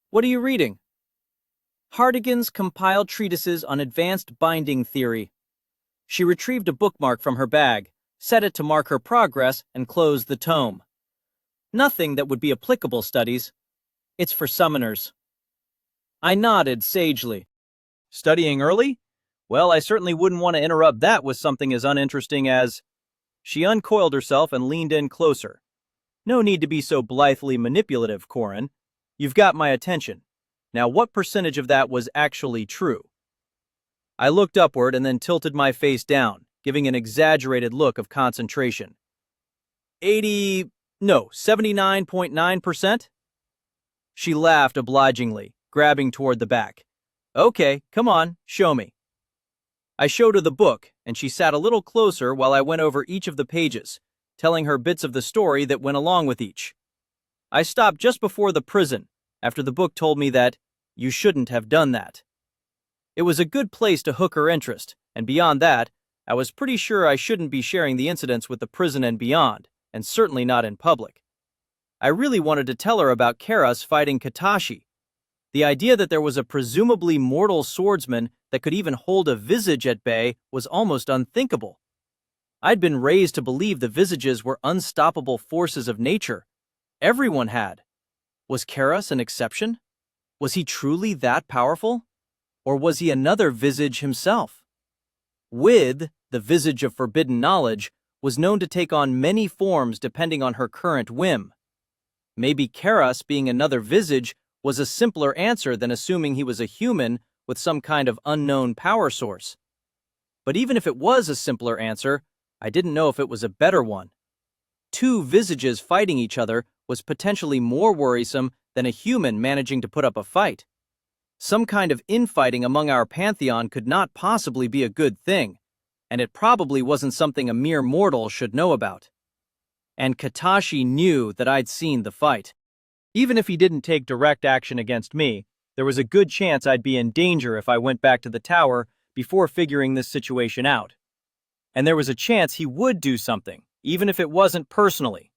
What are you reading?" "Hardigan's compiled treatises on advanced binding theory." She retrieved a bookmark from her bag, set it to mark her progress, and closed the tome. "Nothing that would be applicable studies. It's for summoners." I nodded sagely. "Studying early? Well, I certainly wouldn't want to interrupt that with something as uninteresting as—" She uncoiled herself and leaned in closer. "No need to be so blithely manipulative, Corin. You've got my attention. Now, what percentage of that was actually true?" I looked upward and then tilted my face down, giving an exaggerated look of concentration. 79.9%? She laughed obligingly, grabbing toward the back. "Okay, come on, show me." I showed her the book, and she sat a little closer while I went over each of the pages, telling her bits of the story that went along with each. I stopped just before the prison, after the book told me that you shouldn't have done that. It was a good place to hook her interest, and beyond that, I was pretty sure I shouldn't be sharing the incidents with the prison and beyond, and certainly not in public. I really wanted to tell her about Karas fighting Katashi. The idea that there was a presumably mortal swordsman that could even hold a visage at bay was almost unthinkable. I'd been raised to believe the visages were unstoppable forces of nature. Everyone had. Was Karas an exception? Was he truly that powerful? Or was he another visage himself? With, the visage of forbidden knowledge, was known to take on many forms depending on her current whim. Maybe Karas being another visage was a simpler answer than assuming he was a human with some kind of unknown power source. But even if it was a simpler answer, I didn't know if it was a better one. Two visages fighting each other was potentially more worrisome than a human managing to put up a fight. Some kind of infighting among our pantheon could not possibly be a good thing, and it probably wasn't something a mere mortal should know about. And Katashi knew that I'd seen the fight. Even if he didn't take direct action against me, there was a good chance I'd be in danger if I went back to the tower before figuring this situation out. And there was a chance he would do something, even if it wasn't personally.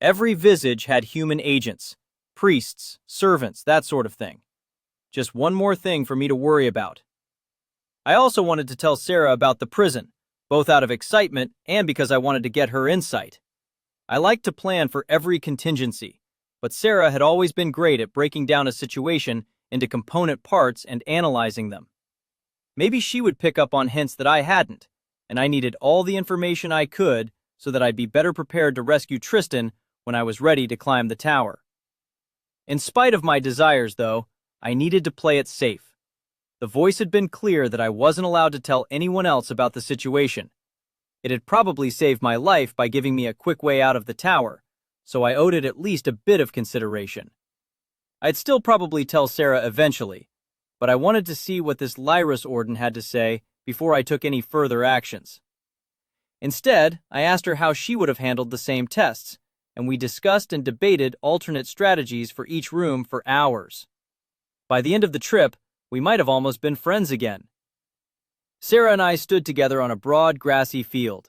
Every visage had human agents, priests, servants, that sort of thing. Just one more thing for me to worry about. I also wanted to tell Sarah about the prison, both out of excitement and because I wanted to get her insight. I like to plan for every contingency, but Sarah had always been great at breaking down a situation into component parts and analyzing them. Maybe she would pick up on hints that I hadn't, and I needed all the information I could so that I'd be better prepared to rescue Tristan when I was ready to climb the tower. In spite of my desires, though, I needed to play it safe. The voice had been clear that I wasn't allowed to tell anyone else about the situation. It had probably saved my life by giving me a quick way out of the tower, so I owed it at least a bit of consideration. I'd still probably tell Sarah eventually, but I wanted to see what this Lyris Orden had to say before I took any further actions. Instead, I asked her how she would have handled the same tests, and we discussed and debated alternate strategies for each room for hours. By the end of the trip, we might have almost been friends again. Sarah and I stood together on a broad, grassy field.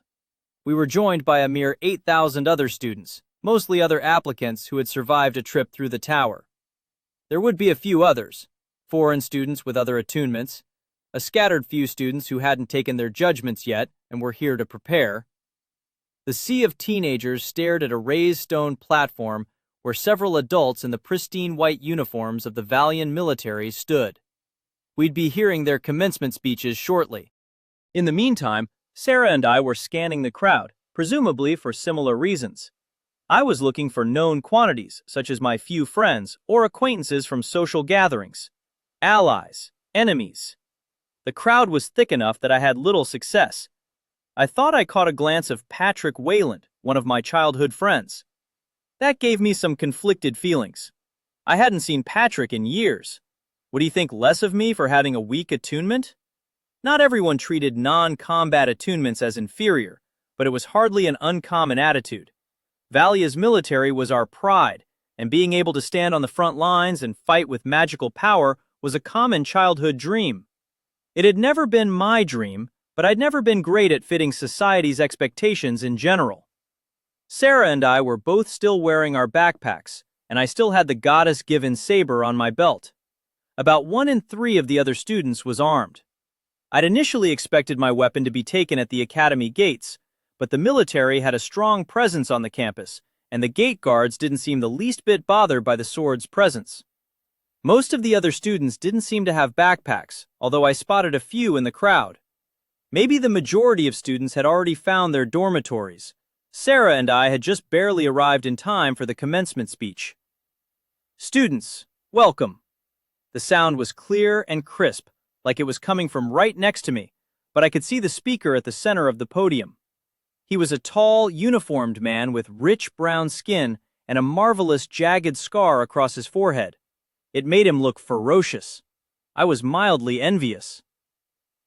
We were joined by a mere 8,000 other students, mostly other applicants who had survived a trip through the tower. There would be a few others, foreign students with other attunements, a scattered few students who hadn't taken their judgments yet and were here to prepare. The sea of teenagers stared at a raised stone platform where several adults in the pristine white uniforms of the Valian military stood. We'd be hearing their commencement speeches shortly. In the meantime, Sarah and I were scanning the crowd, presumably for similar reasons. I was looking for known quantities, such as my few friends or acquaintances from social gatherings, allies, enemies. The crowd was thick enough that I had little success. I thought I caught a glance of Patrick Wayland, one of my childhood friends. That gave me some conflicted feelings. I hadn't seen Patrick in years. Would he think less of me for having a weak attunement? Not everyone treated non-combat attunements as inferior, but it was hardly an uncommon attitude. Valia's military was our pride, and being able to stand on the front lines and fight with magical power was a common childhood dream. It had never been my dream, but I'd never been great at fitting society's expectations in general. Sarah and I were both still wearing our backpacks, and I still had the goddess-given saber on my belt. About 1 in 3 of the other students was armed. I'd initially expected my weapon to be taken at the academy gates, but the military had a strong presence on the campus, and the gate guards didn't seem the least bit bothered by the sword's presence. Most of the other students didn't seem to have backpacks, although I spotted a few in the crowd. Maybe the majority of students had already found their dormitories. Sarah and I had just barely arrived in time for the commencement speech. Students, welcome. The sound was clear and crisp, like it was coming from right next to me, but I could see the speaker at the center of the podium. He was a tall, uniformed man with rich brown skin and a marvelous jagged scar across his forehead. It made him look ferocious. I was mildly envious.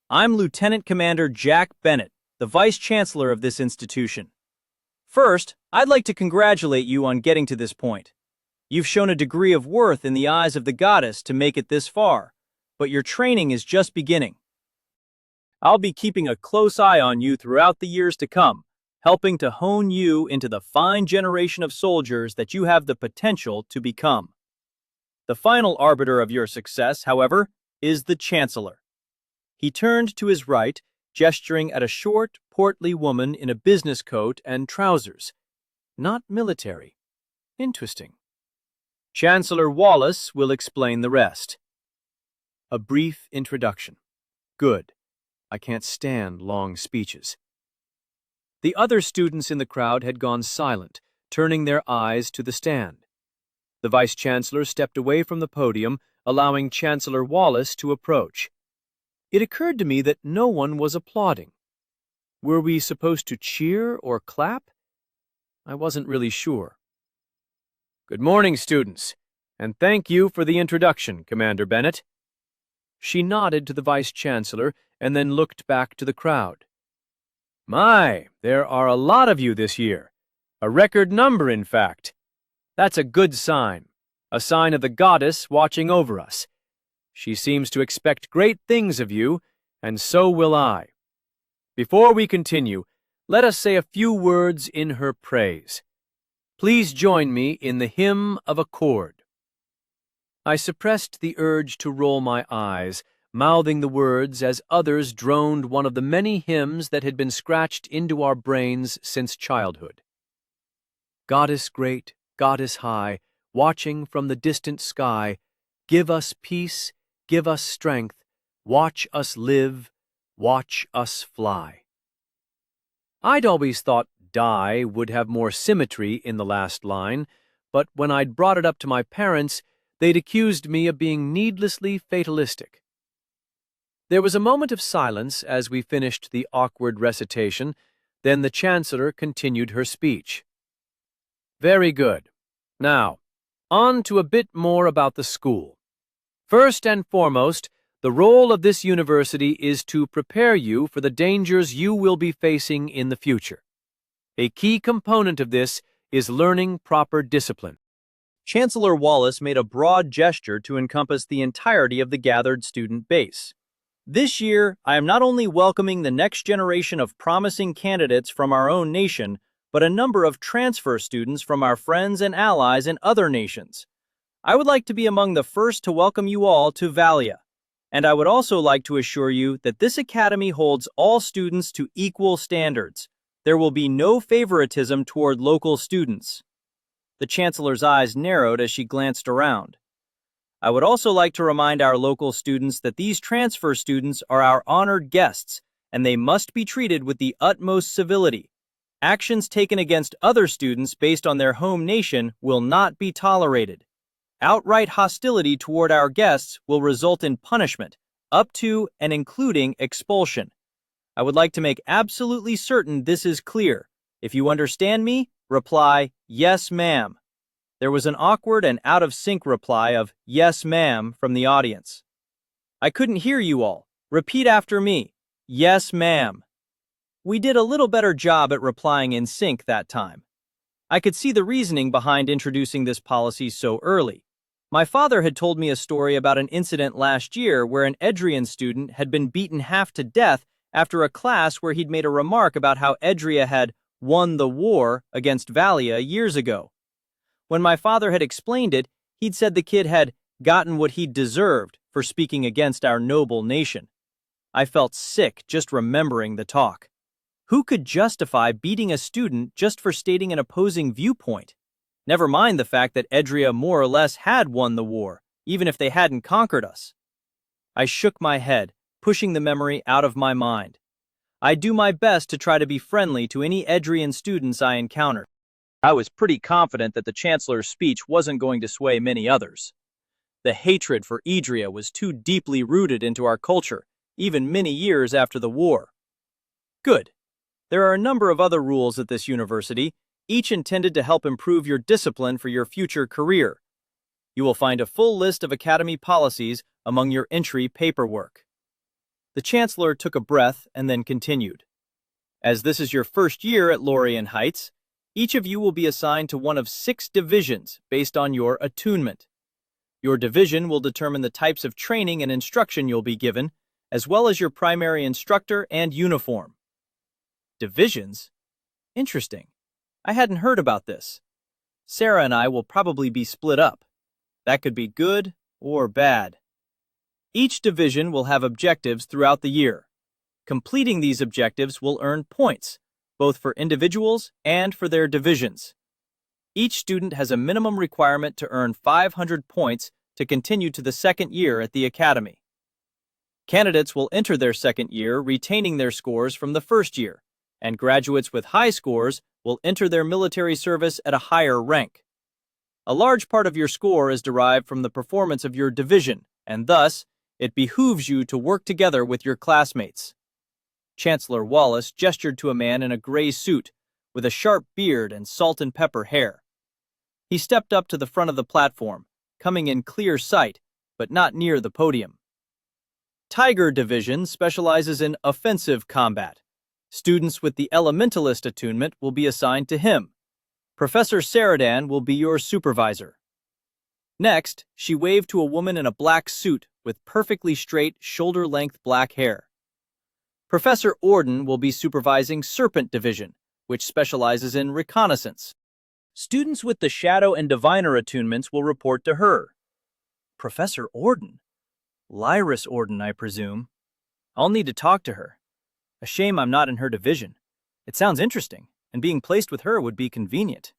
I'm Lieutenant Commander Jack Bennett, the Vice Chancellor of this institution. First, I'd like to congratulate you on getting to this point. You've shown a degree of worth in the eyes of the goddess to make it this far, but your training is just beginning. I'll be keeping a close eye on you throughout the years to come, helping to hone you into the fine generation of soldiers that you have the potential to become. The final arbiter of your success, however, is the Chancellor. He turned to his right, gesturing at a short, portly woman in a business coat and trousers. Not military. Interesting. Chancellor Wallace will explain the rest. A brief introduction. Good. I can't stand long speeches. The other students in the crowd had gone silent, turning their eyes to the stand. The Vice-Chancellor stepped away from the podium, allowing Chancellor Wallace to approach. It occurred to me that no one was applauding. Were we supposed to cheer or clap? I wasn't really sure. Good morning, students, and thank you for the introduction, Commander Bennett. She nodded to the Vice-Chancellor and then looked back to the crowd. My, there are a lot of you this year. A record number, in fact. That's a good sign, a sign of the goddess watching over us. She seems to expect great things of you, and so will I. Before we continue, let us say a few words in her praise. Please join me in the Hymn of Accord. I suppressed the urge to roll my eyes, mouthing the words as others droned one of the many hymns that had been scratched into our brains since childhood. Goddess great, Goddess high, watching from the distant sky, give us peace, give us strength, watch us live, watch us fly. I'd always thought die would have more symmetry in the last line, but when I'd brought it up to my parents, they'd accused me of being needlessly fatalistic. There was a moment of silence as we finished the awkward recitation, then the Chancellor continued her speech. Very good. Now, on to a bit more about the school. First and foremost, the role of this university is to prepare you for the dangers you will be facing in the future. A key component of this is learning proper discipline. Chancellor Wallace made a broad gesture to encompass the entirety of the gathered student base. This year, I am not only welcoming the next generation of promising candidates from our own nation, but a number of transfer students from our friends and allies in other nations. I would like to be among the first to welcome you all to Valia, and I would also like to assure you that this academy holds all students to equal standards. There will be no favoritism toward local students. The Chancellor's eyes narrowed as she glanced around. I would also like to remind our local students that these transfer students are our honored guests, and they must be treated with the utmost civility. Actions taken against other students based on their home nation will not be tolerated. Outright hostility toward our guests will result in punishment, up to and including expulsion. I would like to make absolutely certain this is clear. If you understand me, reply, "Yes, ma'am." There was an awkward and out-of-sync reply of, "Yes, ma'am," from the audience. I couldn't hear you all. Repeat after me. "Yes, ma'am." We did a little better job at replying in sync that time. I could see the reasoning behind introducing this policy so early. My father had told me a story about an incident last year where an Edrian student had been beaten half to death after a class where he'd made a remark about how Edria had won the war against Valia years ago. When my father had explained it, he'd said the kid had gotten what he'd deserved for speaking against our noble nation. I felt sick just remembering the talk. Who could justify beating a student just for stating an opposing viewpoint? Never mind the fact that Edria more or less had won the war, even if they hadn't conquered us. I shook my head, pushing the memory out of my mind. I do my best to try to be friendly to any Edrian students I encountered. I was pretty confident that the Chancellor's speech wasn't going to sway many others. The hatred for Idria was too deeply rooted into our culture, even many years after the war. Good. There are a number of other rules at this university, each intended to help improve your discipline for your future career. You will find a full list of academy policies among your entry paperwork. The Chancellor took a breath and then continued. As this is your first year at Lorien Heights, each of you will be assigned to one of 6 divisions based on your attunement. Your division will determine the types of training and instruction you'll be given, as well as your primary instructor and uniform. Divisions? Interesting. I hadn't heard about this. Sarah and I will probably be split up. That could be good or bad. Each division will have objectives throughout the year. Completing these objectives will earn points, both for individuals and for their divisions. Each student has a minimum requirement to earn 500 points to continue to the second year at the academy. Candidates will enter their second year retaining their scores from the first year, and graduates with high scores will enter their military service at a higher rank. A large part of your score is derived from the performance of your division, and thus, it behooves you to work together with your classmates. Chancellor Wallace gestured to a man in a gray suit, with a sharp beard and salt and pepper hair. He stepped up to the front of the platform, coming in clear sight, but not near the podium. Tiger Division specializes in offensive combat. Students with the Elementalist attunement will be assigned to him. Professor Saradan will be your supervisor. Next, she waved to a woman in a black suit with perfectly straight, shoulder-length black hair. Professor Orden will be supervising Serpent Division, which specializes in reconnaissance. Students with the Shadow and Diviner attunements will report to her. Professor Orden? Lyris Orden, I presume. I'll need to talk to her. A shame I'm not in her division. It sounds interesting, and being placed with her would be convenient.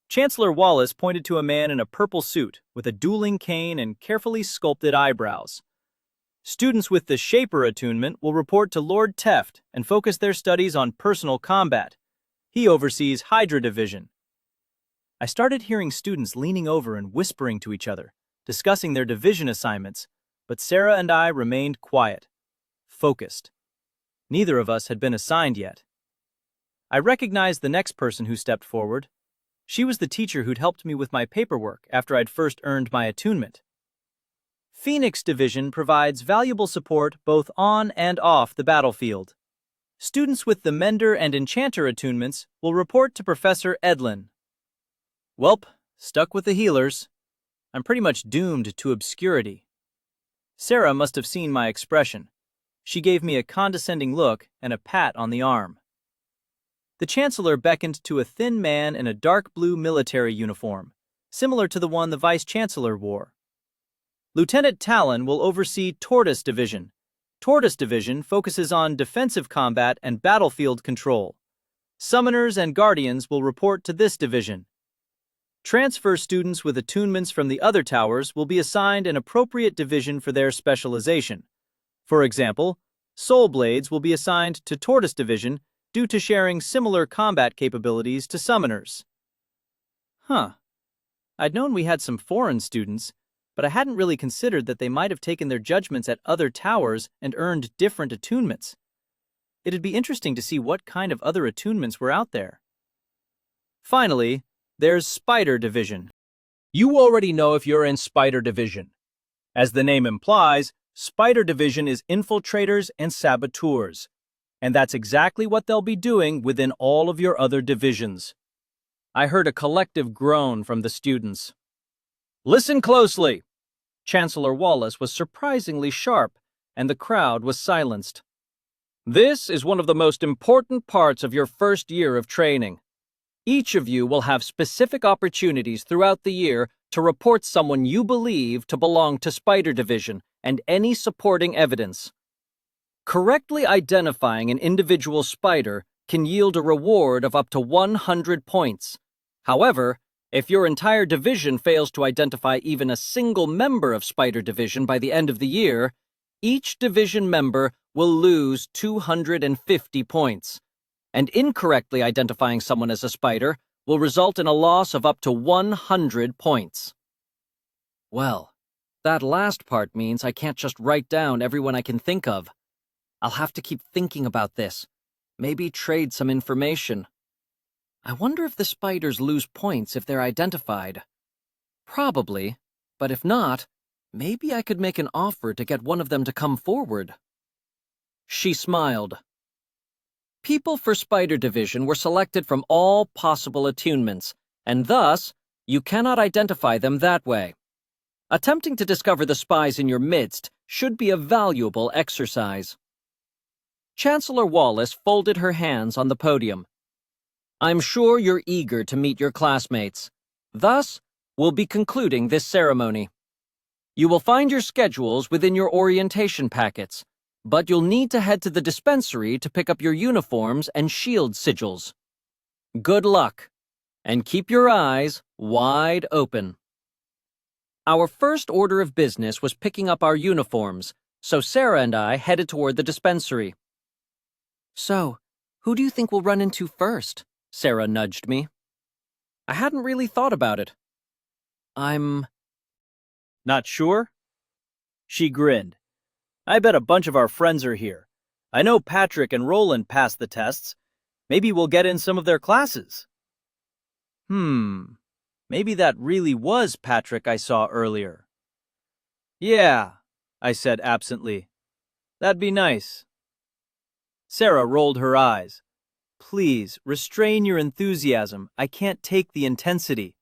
Chancellor Wallace pointed to a man in a purple suit with a dueling cane and carefully sculpted eyebrows. Students with the Shaper attunement will report to Lord Teft and focus their studies on personal combat. He oversees Hydra Division. I started hearing students leaning over and whispering to each other, discussing their division assignments, but Sarah and I remained quiet, focused. Neither of us had been assigned yet. I recognized the next person who stepped forward. She was the teacher who'd helped me with my paperwork after I'd first earned my attunement. Phoenix Division provides valuable support both on and off the battlefield. Students with the Mender and Enchanter attunements will report to Professor Edlin. Welp, stuck with the healers. I'm pretty much doomed to obscurity. Sarah must have seen my expression. She gave me a condescending look and a pat on the arm. The Chancellor beckoned to a thin man in a dark blue military uniform, similar to the one the Vice-Chancellor wore. Lieutenant Talon will oversee Tortoise Division. Tortoise Division focuses on defensive combat and battlefield control. Summoners and Guardians will report to this division. Transfer students with attunements from the other towers will be assigned an appropriate division for their specialization. For example, Soul Blades will be assigned to Tortoise Division due to sharing similar combat capabilities to Summoners. I'd known we had some foreign students, but I hadn't really considered that they might have taken their judgments at other towers and earned different attunements. It'd be interesting to see what kind of other attunements were out there. Finally, there's Spider Division. You already know if you're in Spider Division. As the name implies, Spider Division is infiltrators and saboteurs, and that's exactly what they'll be doing within all of your other divisions. I heard a collective groan from the students. Listen closely! Chancellor Wallace was surprisingly sharp, and the crowd was silenced. This is one of the most important parts of your first year of training. Each of you will have specific opportunities throughout the year to report someone you believe to belong to Spider Division and any supporting evidence. Correctly identifying an individual spider can yield a reward of up to 100 points. However, if your entire division fails to identify even a single member of Spider Division by the end of the year, each division member will lose 250 points. And incorrectly identifying someone as a spider will result in a loss of up to 100 points. Well, that last part means I can't just write down everyone I can think of. I'll have to keep thinking about this. Maybe trade some information. I wonder if the spiders lose points if they're identified. Probably, but if not, maybe I could make an offer to get one of them to come forward. She smiled. People for Spider Division were selected from all possible attunements, and thus, you cannot identify them that way. Attempting to discover the spies in your midst should be a valuable exercise. Chancellor Wallace folded her hands on the podium. I'm sure you're eager to meet your classmates. Thus, we'll be concluding this ceremony. You will find your schedules within your orientation packets, but you'll need to head to the dispensary to pick up your uniforms and shield sigils. Good luck, and keep your eyes wide open. Our first order of business was picking up our uniforms, so Sarah and I headed toward the dispensary. So, who do you think we'll run into first? Sarah nudged me. I hadn't really thought about it. I'm Not sure? She grinned. I bet a bunch of our friends are here. I know Patrick and Roland passed the tests. Maybe we'll get in some of their classes. Maybe that really was Patrick I saw earlier. Yeah, I said absently. That'd be nice. Sarah rolled her eyes. Please, restrain your enthusiasm. I can't take the intensity.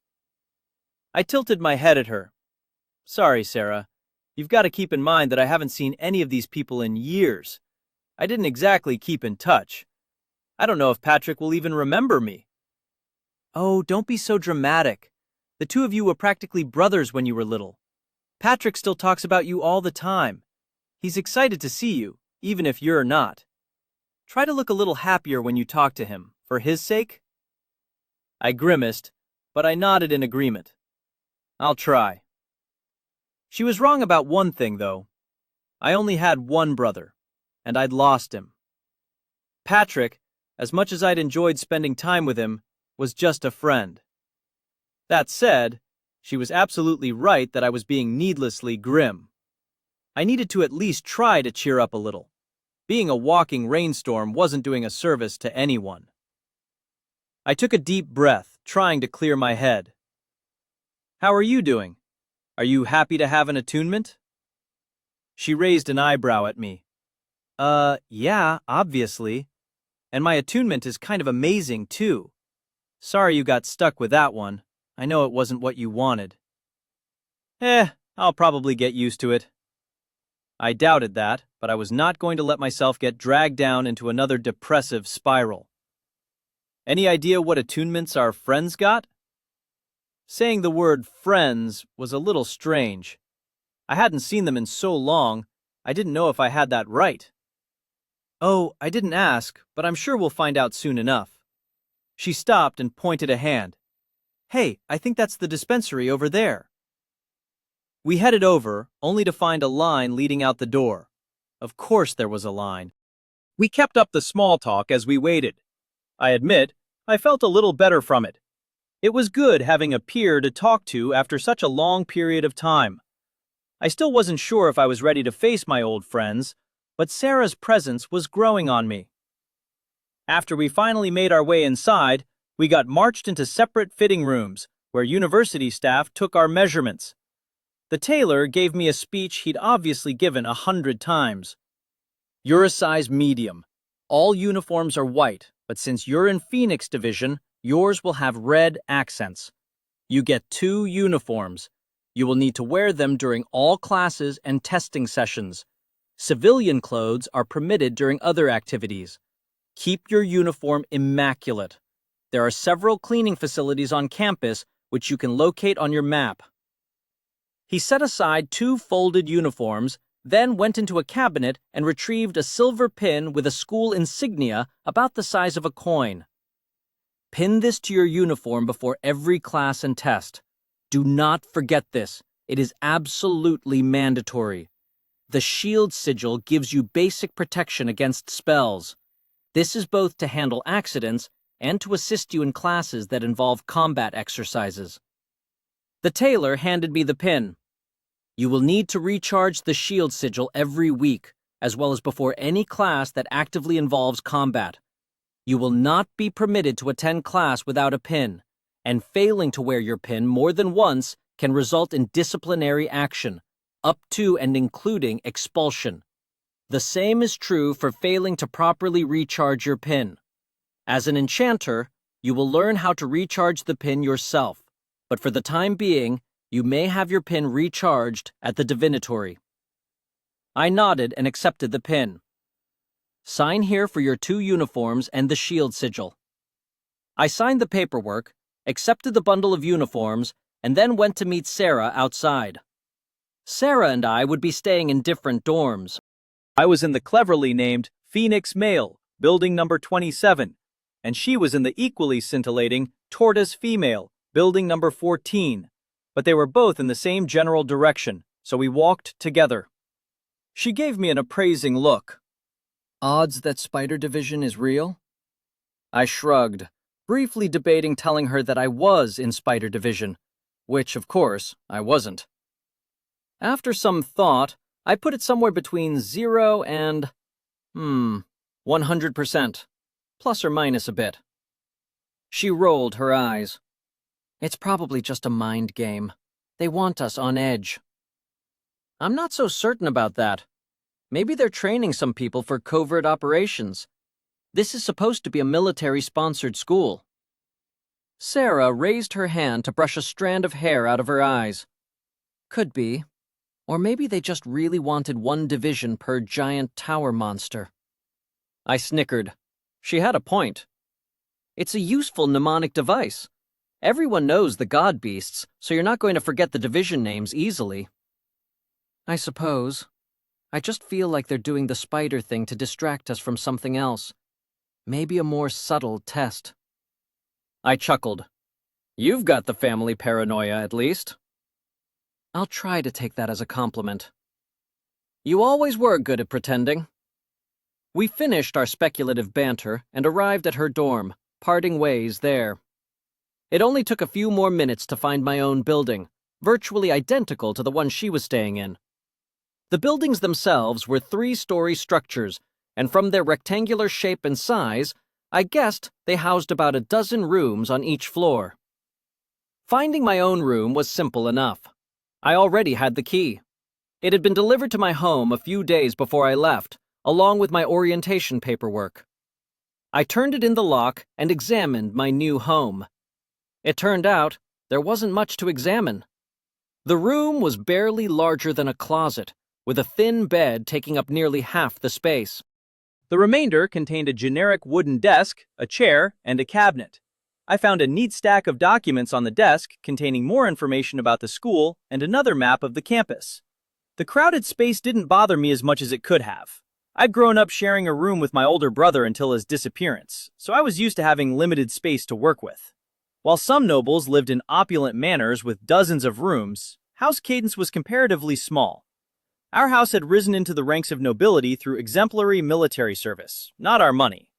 I tilted my head at her. Sorry, Sarah. You've got to keep in mind that I haven't seen any of these people in years. I didn't exactly keep in touch. I don't know if Patrick will even remember me. Oh, don't be so dramatic. The two of you were practically brothers when you were little. Patrick still talks about you all the time. He's excited to see you, even if you're not. Try to look a little happier when you talk to him, for his sake. I grimaced, but I nodded in agreement. I'll try. She was wrong about one thing, though. I only had one brother, and I'd lost him. Patrick, as much as I'd enjoyed spending time with him, was just a friend. That said, she was absolutely right that I was being needlessly grim. I needed to at least try to cheer up a little. Being a walking rainstorm wasn't doing a service to anyone. I took a deep breath, trying to clear my head. How are you doing? Are you happy to have an attunement? She raised an eyebrow at me. Yeah, obviously. And my attunement is kind of amazing, too. Sorry you got stuck with that one. I know it wasn't what you wanted. I'll probably get used to it. I doubted that, but I was not going to let myself get dragged down into another depressive spiral. Any idea what attunements our friends got? Saying the word friends was a little strange. I hadn't seen them in so long, I didn't know if I had that right. Oh, I didn't ask, but I'm sure we'll find out soon enough. She stopped and pointed a hand. Hey, I think that's the dispensary over there. We headed over, only to find a line leading out the door. Of course there was a line. We kept up the small talk as we waited. I admit, I felt a little better from it. It was good having a peer to talk to after such a long period of time. I still wasn't sure if I was ready to face my old friends, but Sarah's presence was growing on me. After we finally made our way inside, we got marched into separate fitting rooms, where university staff took our measurements. The tailor gave me a speech he'd obviously given 100 times. You're a size medium. All uniforms are white, but since you're in Phoenix Division, yours will have red accents. You get 2 uniforms. You will need to wear them during all classes and testing sessions. Civilian clothes are permitted during other activities. Keep your uniform immaculate. There are several cleaning facilities on campus which you can locate on your map. He set aside 2 folded uniforms, then went into a cabinet and retrieved a silver pin with a school insignia about the size of a coin. Pin this to your uniform before every class and test. Do not forget this. It is absolutely mandatory. The shield sigil gives you basic protection against spells. This is both to handle accidents and to assist you in classes that involve combat exercises. The tailor handed me the pin. You will need to recharge the shield sigil every week, as well as before any class that actively involves combat. You will not be permitted to attend class without a pin, and failing to wear your pin more than once can result in disciplinary action, up to and including expulsion. The same is true for failing to properly recharge your pin. As an enchanter, you will learn how to recharge the pin yourself, but for the time being, you may have your pin recharged at the divinatory. I nodded and accepted the pin. Sign here for your 2 uniforms and the shield sigil. I signed the paperwork, accepted the bundle of uniforms, and then went to meet Sarah outside. Sarah and I would be staying in different dorms. I was in the cleverly named Phoenix Male, building number 27, and she was in the equally scintillating Tortoise Female, building number 14. But they were both in the same general direction, so we walked together. She gave me an appraising look. Odds that Spider Division is real? I shrugged, briefly debating telling her that I was in Spider Division, which, of course, I wasn't. After some thought, I put it somewhere between 0 and 100%, plus or minus a bit. She rolled her eyes. It's probably just a mind game. They want us on edge. I'm not so certain about that. Maybe they're training some people for covert operations. This is supposed to be a military-sponsored school. Sarah raised her hand to brush a strand of hair out of her eyes. Could be. Or maybe they just really wanted 1 division per giant tower monster. I snickered. She had a point. It's a useful mnemonic device. Everyone knows the god beasts, so you're not going to forget the division names easily. I suppose. I just feel like they're doing the spider thing to distract us from something else. Maybe a more subtle test. I chuckled. You've got the family paranoia, at least. I'll try to take that as a compliment. You always were good at pretending. We finished our speculative banter and arrived at her dorm, parting ways there. It only took a few more minutes to find my own building, virtually identical to the one she was staying in. The buildings themselves were 3-story structures, and from their rectangular shape and size, I guessed they housed about a dozen rooms on each floor. Finding my own room was simple enough. I already had the key. It had been delivered to my home a few days before I left, along with my orientation paperwork. I turned it in the lock and examined my new home. It turned out there wasn't much to examine. The room was barely larger than a closet, with a thin bed taking up nearly half the space. The remainder contained a generic wooden desk, a chair, and a cabinet. I found a neat stack of documents on the desk containing more information about the school and another map of the campus. The crowded space didn't bother me as much as it could have. I'd grown up sharing a room with my older brother until his disappearance, so I was used to having limited space to work with. While some nobles lived in opulent manors with dozens of rooms, House Cadence was comparatively small. Our house had risen into the ranks of nobility through exemplary military service, not our money.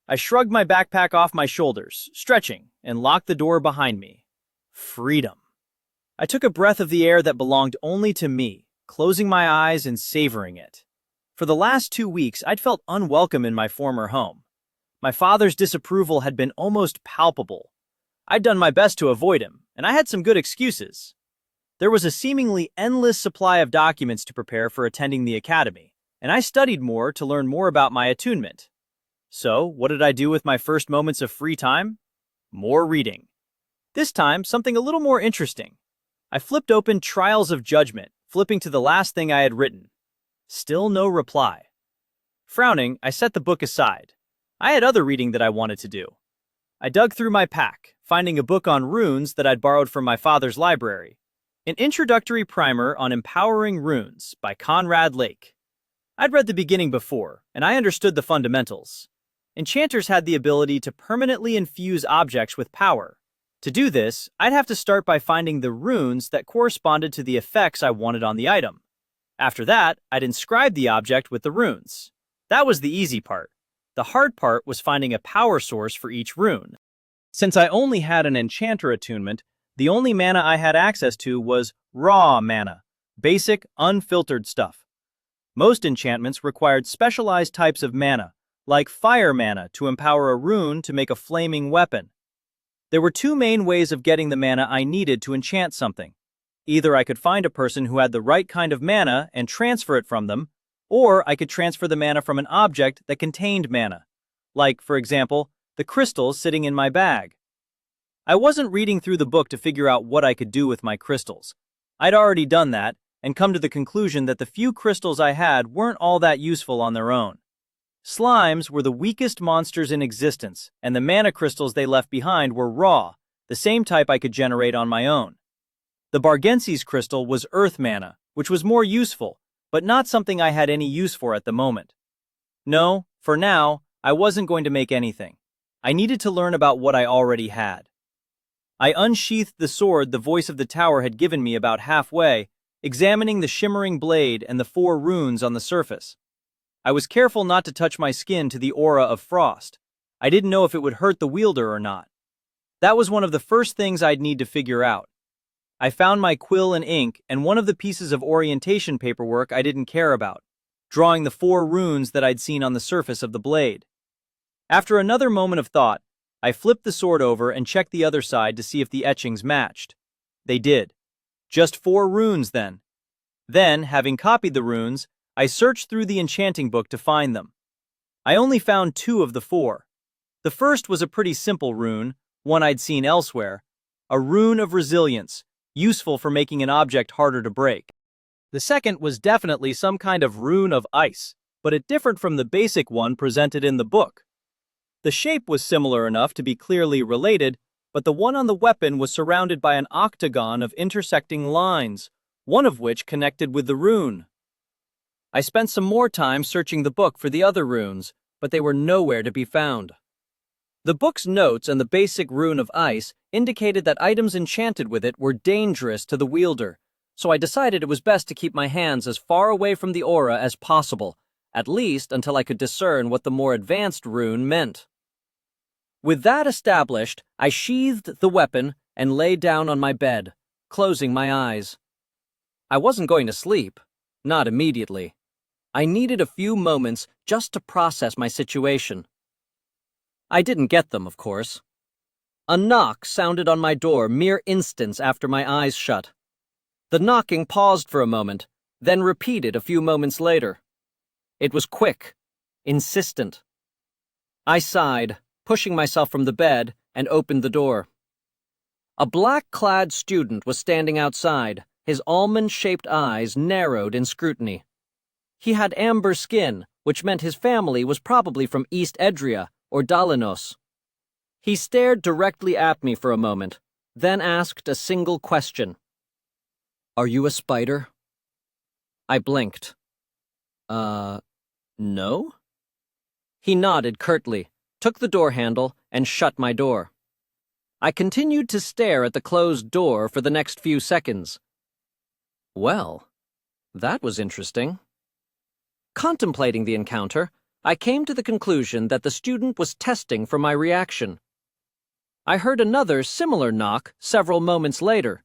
I shrugged my backpack off my shoulders, stretching, and locked the door behind me. Freedom. I took a breath of the air that belonged only to me, closing my eyes and savoring it. For the last 2 weeks, I'd felt unwelcome in my former home. My father's disapproval had been almost palpable. I'd done my best to avoid him, and I had some good excuses. There was a seemingly endless supply of documents to prepare for attending the academy, and I studied more to learn more about my attunement. So, what did I do with my first moments of free time? More reading. This time, something a little more interesting. I flipped open Trials of Judgment, flipping to the last thing I had written. Still no reply. Frowning, I set the book aside. I had other reading that I wanted to do. I dug through my pack, finding a book on runes that I'd borrowed from my father's library. An introductory primer on empowering runes by Conrad Lake. I'd read the beginning before, and I understood the fundamentals. Enchanters had the ability to permanently infuse objects with power. To do this, I'd have to start by finding the runes that corresponded to the effects I wanted on the item. After that, I'd inscribe the object with the runes. That was the easy part. The hard part was finding a power source for each rune. Since I only had an enchanter attunement, the only mana I had access to was raw mana, basic, unfiltered stuff. Most enchantments required specialized types of mana, like fire mana to empower a rune to make a flaming weapon. There were 2 main ways of getting the mana I needed to enchant something. Either I could find a person who had the right kind of mana and transfer it from them, or I could transfer the mana from an object that contained mana, like, for example, the crystals sitting in my bag. I wasn't reading through the book to figure out what I could do with my crystals. I'd already done that, and come to the conclusion that the few crystals I had weren't all that useful on their own. Slimes were the weakest monsters in existence, and the mana crystals they left behind were raw, the same type I could generate on my own. The Bargenses crystal was earth mana, which was more useful, but not something I had any use for at the moment. No, for now, I wasn't going to make anything. I needed to learn about what I already had. I unsheathed the sword the voice of the tower had given me about halfway, examining the shimmering blade and the 4 runes on the surface. I was careful not to touch my skin to the aura of frost. I didn't know if it would hurt the wielder or not. That was one of the first things I'd need to figure out. I found my quill and ink and one of the pieces of orientation paperwork I didn't care about, drawing the 4 runes that I'd seen on the surface of the blade. After another moment of thought, I flipped the sword over and checked the other side to see if the etchings matched. They did. Just 4 runes then. Then, having copied the runes, I searched through the enchanting book to find them. I only found 2 of the 4. The first was a pretty simple rune, one I'd seen elsewhere, a rune of resilience, useful for making an object harder to break. The second was definitely some kind of rune of ice, but it differed from the basic one presented in the book. The shape was similar enough to be clearly related, but the one on the weapon was surrounded by an octagon of intersecting lines, one of which connected with the rune. I spent some more time searching the book for the other runes, but they were nowhere to be found. The book's notes and the basic rune of ice indicated that items enchanted with it were dangerous to the wielder, so I decided it was best to keep my hands as far away from the aura as possible, at least until I could discern what the more advanced rune meant. With that established, I sheathed the weapon and lay down on my bed, closing my eyes. I wasn't going to sleep, not immediately. I needed a few moments just to process my situation. I didn't get them, of course. A knock sounded on my door mere instants after my eyes shut. The knocking paused for a moment, then repeated a few moments later. It was quick, insistent. I sighed, pushing myself from the bed, and opened the door. A black-clad student was standing outside, his almond-shaped eyes narrowed in scrutiny. He had amber skin, which meant his family was probably from East Edria or Dalinos. He stared directly at me for a moment, then asked a single question. "Are you a spider?" I blinked. No? He nodded curtly, took the door handle, and shut my door. I continued to stare at the closed door for the next few seconds. Well, that was interesting. Contemplating the encounter, I came to the conclusion that the student was testing for my reaction. I heard another similar knock several moments later,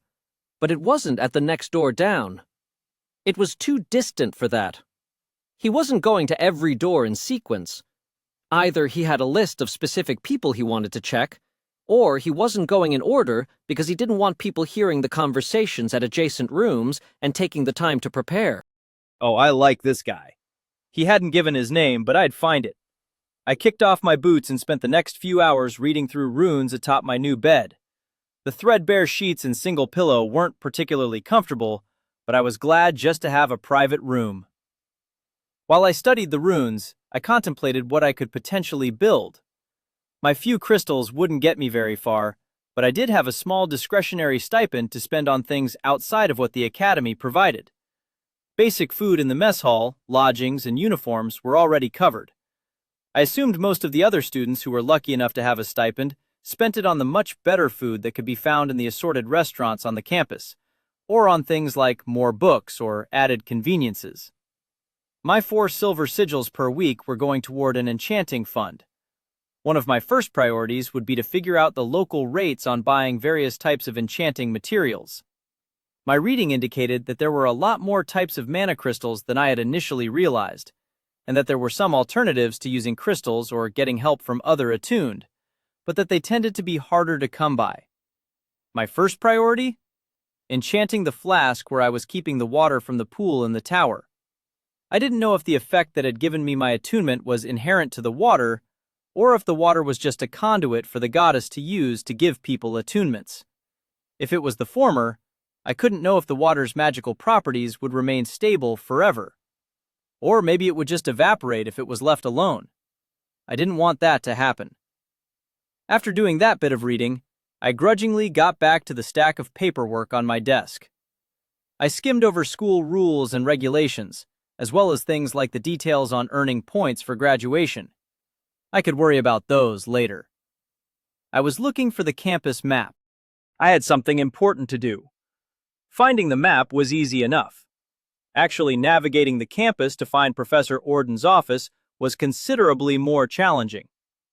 but it wasn't at the next door down. It was too distant for that. He wasn't going to every door in sequence. Either he had a list of specific people he wanted to check, or he wasn't going in order because he didn't want people hearing the conversations at adjacent rooms and taking the time to prepare. Oh, I like this guy. He hadn't given his name, but I'd find it. I kicked off my boots and spent the next few hours reading through runes atop my new bed. The threadbare sheets and single pillow weren't particularly comfortable, but I was glad just to have a private room. While I studied the runes, I contemplated what I could potentially build. My few crystals wouldn't get me very far, but I did have a small discretionary stipend to spend on things outside of what the academy provided. Basic food in the mess hall, lodgings, and uniforms were already covered. I assumed most of the other students who were lucky enough to have a stipend spent it on the much better food that could be found in the assorted restaurants on the campus, or on things like more books or added conveniences. My 4 silver sigils per week were going toward an enchanting fund. One of my first priorities would be to figure out the local rates on buying various types of enchanting materials. My reading indicated that there were a lot more types of mana crystals than I had initially realized, and that there were some alternatives to using crystals or getting help from other attuned, but that they tended to be harder to come by. My first priority? Enchanting the flask where I was keeping the water from the pool in the tower. I didn't know if the effect that had given me my attunement was inherent to the water, or if the water was just a conduit for the goddess to use to give people attunements. If it was the former, I couldn't know if the water's magical properties would remain stable forever. Or maybe it would just evaporate if it was left alone. I didn't want that to happen. After doing that bit of reading, I grudgingly got back to the stack of paperwork on my desk. I skimmed over school rules and regulations, as well as things like the details on earning points for graduation. I could worry about those later. I was looking for the campus map. I had something important to do. Finding the map was easy enough. Actually navigating the campus to find Professor Orden's office was considerably more challenging.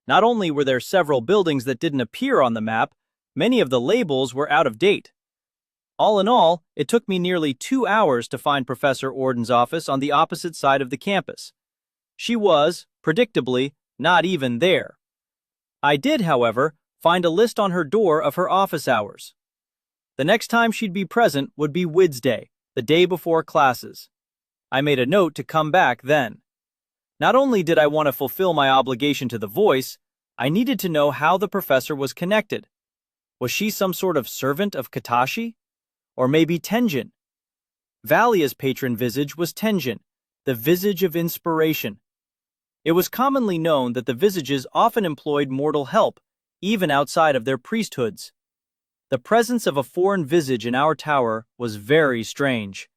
Not only were there several buildings that didn't appear on the map, many of the labels were out of date. All in all, it took me nearly 2 hours to find Professor Orden's office on the opposite side of the campus. She was, predictably, not even there. I did, however, find a list on her door of her office hours. The next time she'd be present would be Wednesday, the day before classes. I made a note to come back then. Not only did I want to fulfill my obligation to the voice, I needed to know how the professor was connected. Was she some sort of servant of Katashi? Or maybe Tenjin? Valia's patron visage was Tenjin, the visage of inspiration. It was commonly known that the visages often employed mortal help, even outside of their priesthoods. The presence of a foreign visage in our tower was very strange.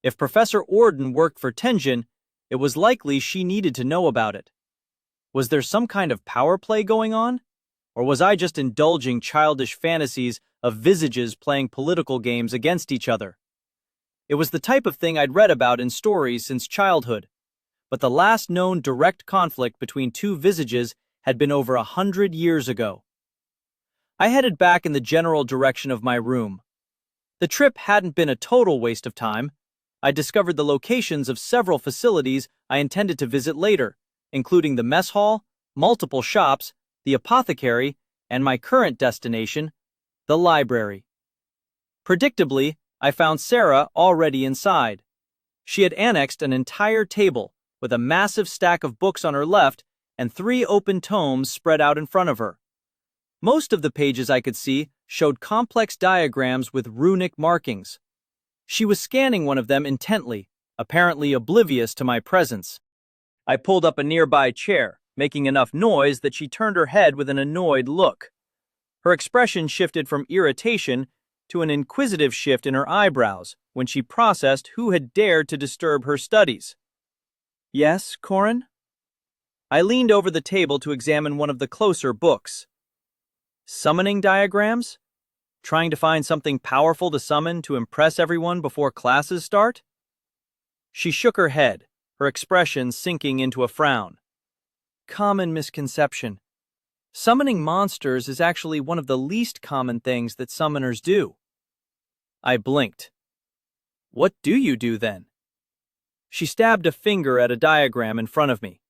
If Professor Orden worked for Tenjin, it was likely she needed to know about it. Was there some kind of power play going on? Or was I just indulging childish fantasies of visages playing political games against each other? It was the type of thing I'd read about in stories since childhood, but the last known direct conflict between two visages had been over 100 years ago. I headed back in the general direction of my room. The trip hadn't been a total waste of time. I discovered the locations of several facilities I intended to visit later, including the mess hall, multiple shops, the apothecary, and my current destination, the library. Predictably, I found Sarah already inside. She had annexed an entire table with a massive stack of books on her left and 3 open tomes spread out in front of her. Most of the pages I could see showed complex diagrams with runic markings. She was scanning one of them intently, apparently oblivious to my presence. I pulled up a nearby chair, making enough noise that she turned her head with an annoyed look. Her expression shifted from irritation to an inquisitive shift in her eyebrows when she processed who had dared to disturb her studies. "Yes, Corin?" I leaned over the table to examine one of the closer books. Summoning diagrams? Trying to find something powerful to summon to impress everyone before classes start? She shook her head, her expression sinking into a frown. Common misconception. Summoning monsters is actually one of the least common things that summoners do. I blinked. What do you do then? She stabbed a finger at a diagram in front of me.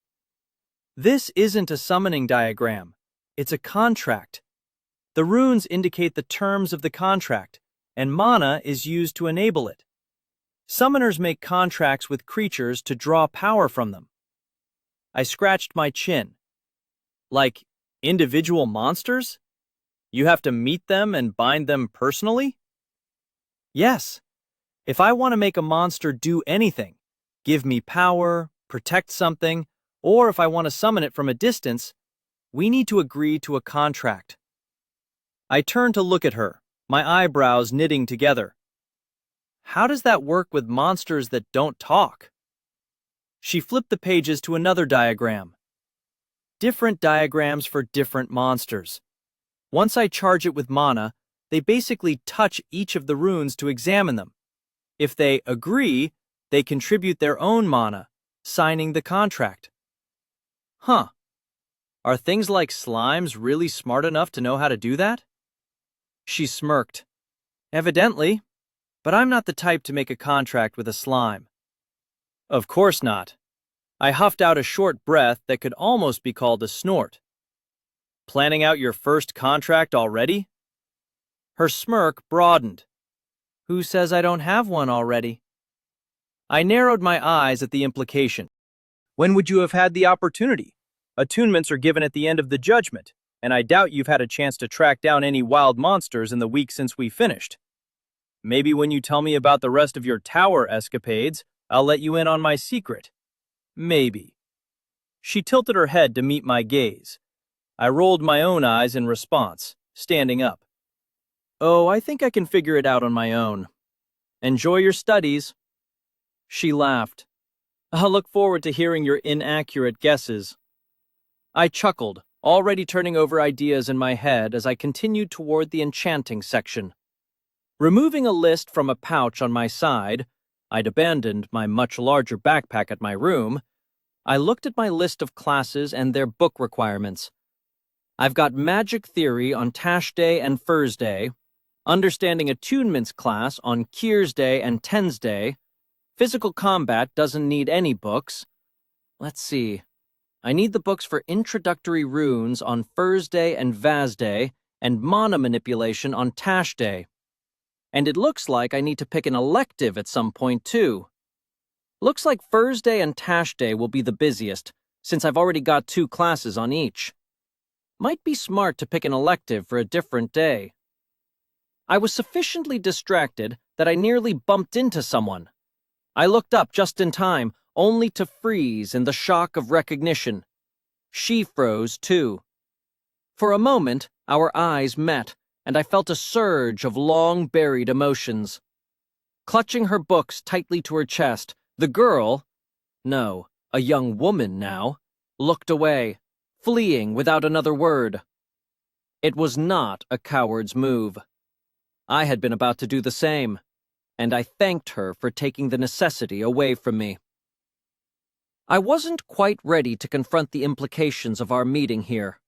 This isn't a summoning diagram. It's a contract. The runes indicate the terms of the contract, and mana is used to enable it. Summoners make contracts with creatures to draw power from them. I scratched my chin. Like individual monsters? You have to meet them and bind them personally? Yes. If I want to make a monster do anything, give me power, protect something, or if I want to summon it from a distance, we need to agree to a contract. I turned to look at her, my eyebrows knitting together. How does that work with monsters that don't talk? She flipped the pages to another diagram. Different diagrams for different monsters. Once I charge it with mana, they basically touch each of the runes to examine them. If they agree, they contribute their own mana, signing the contract. Huh. Are things like slimes really smart enough to know how to do that? She smirked. Evidently, but I'm not the type to make a contract with a slime. Of course not. I huffed out a short breath that could almost be called a snort. Planning out your first contract already? Her smirk broadened. Who says I don't have one already? I narrowed my eyes at the implication. When would you have had the opportunity? Attunements are given at the end of the judgment, and I doubt you've had a chance to track down any wild monsters in the week since we finished. Maybe when you tell me about the rest of your tower escapades, I'll let you in on my secret. Maybe. She tilted her head to meet my gaze. I rolled my own eyes in response, standing up. Oh, I think I can figure it out on my own. Enjoy your studies. She laughed. I'll look forward to hearing your inaccurate guesses. I chuckled, already turning over ideas in my head as I continued toward the enchanting section. Removing a list from a pouch on my side, I'd abandoned my much larger backpack at my room. I looked at my list of classes and their book requirements. I've got Magic Theory on Tash Day and Thursday, Understanding Attunements class on Kier's Day and Tens Day. Physical Combat doesn't need any books. Let's see. I need the books for Introductory Runes on Thursday and Vaz Day, and Mana Manipulation on Tash Day. And it looks like I need to pick an elective at some point, too. Looks like Thursday and Tash Day will be the busiest, since I've already got 2 classes on each. Might be smart to pick an elective for a different day. I was sufficiently distracted that I nearly bumped into someone. I looked up just in time, only to freeze in the shock of recognition. She froze, too. For a moment, our eyes met, and I felt a surge of long-buried emotions. Clutching her books tightly to her chest, the girl, no, a young woman now, looked away, fleeing without another word. It was not a coward's move. I had been about to do the same, and I thanked her for taking the necessity away from me. I wasn't quite ready to confront the implications of our meeting here.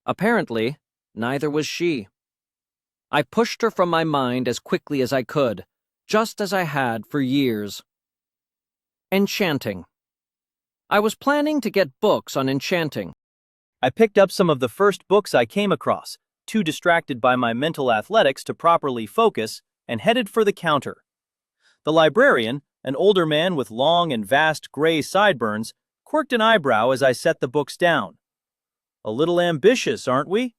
Apparently, neither was she. I pushed her from my mind as quickly as I could, just as I had for years. Enchanting. I was planning to get books on enchanting. I picked up some of the first books I came across, too distracted by my mental athletics to properly focus, and headed for the counter. The librarian, an older man with long and vast gray sideburns, quirked an eyebrow as I set the books down. A little ambitious, aren't we?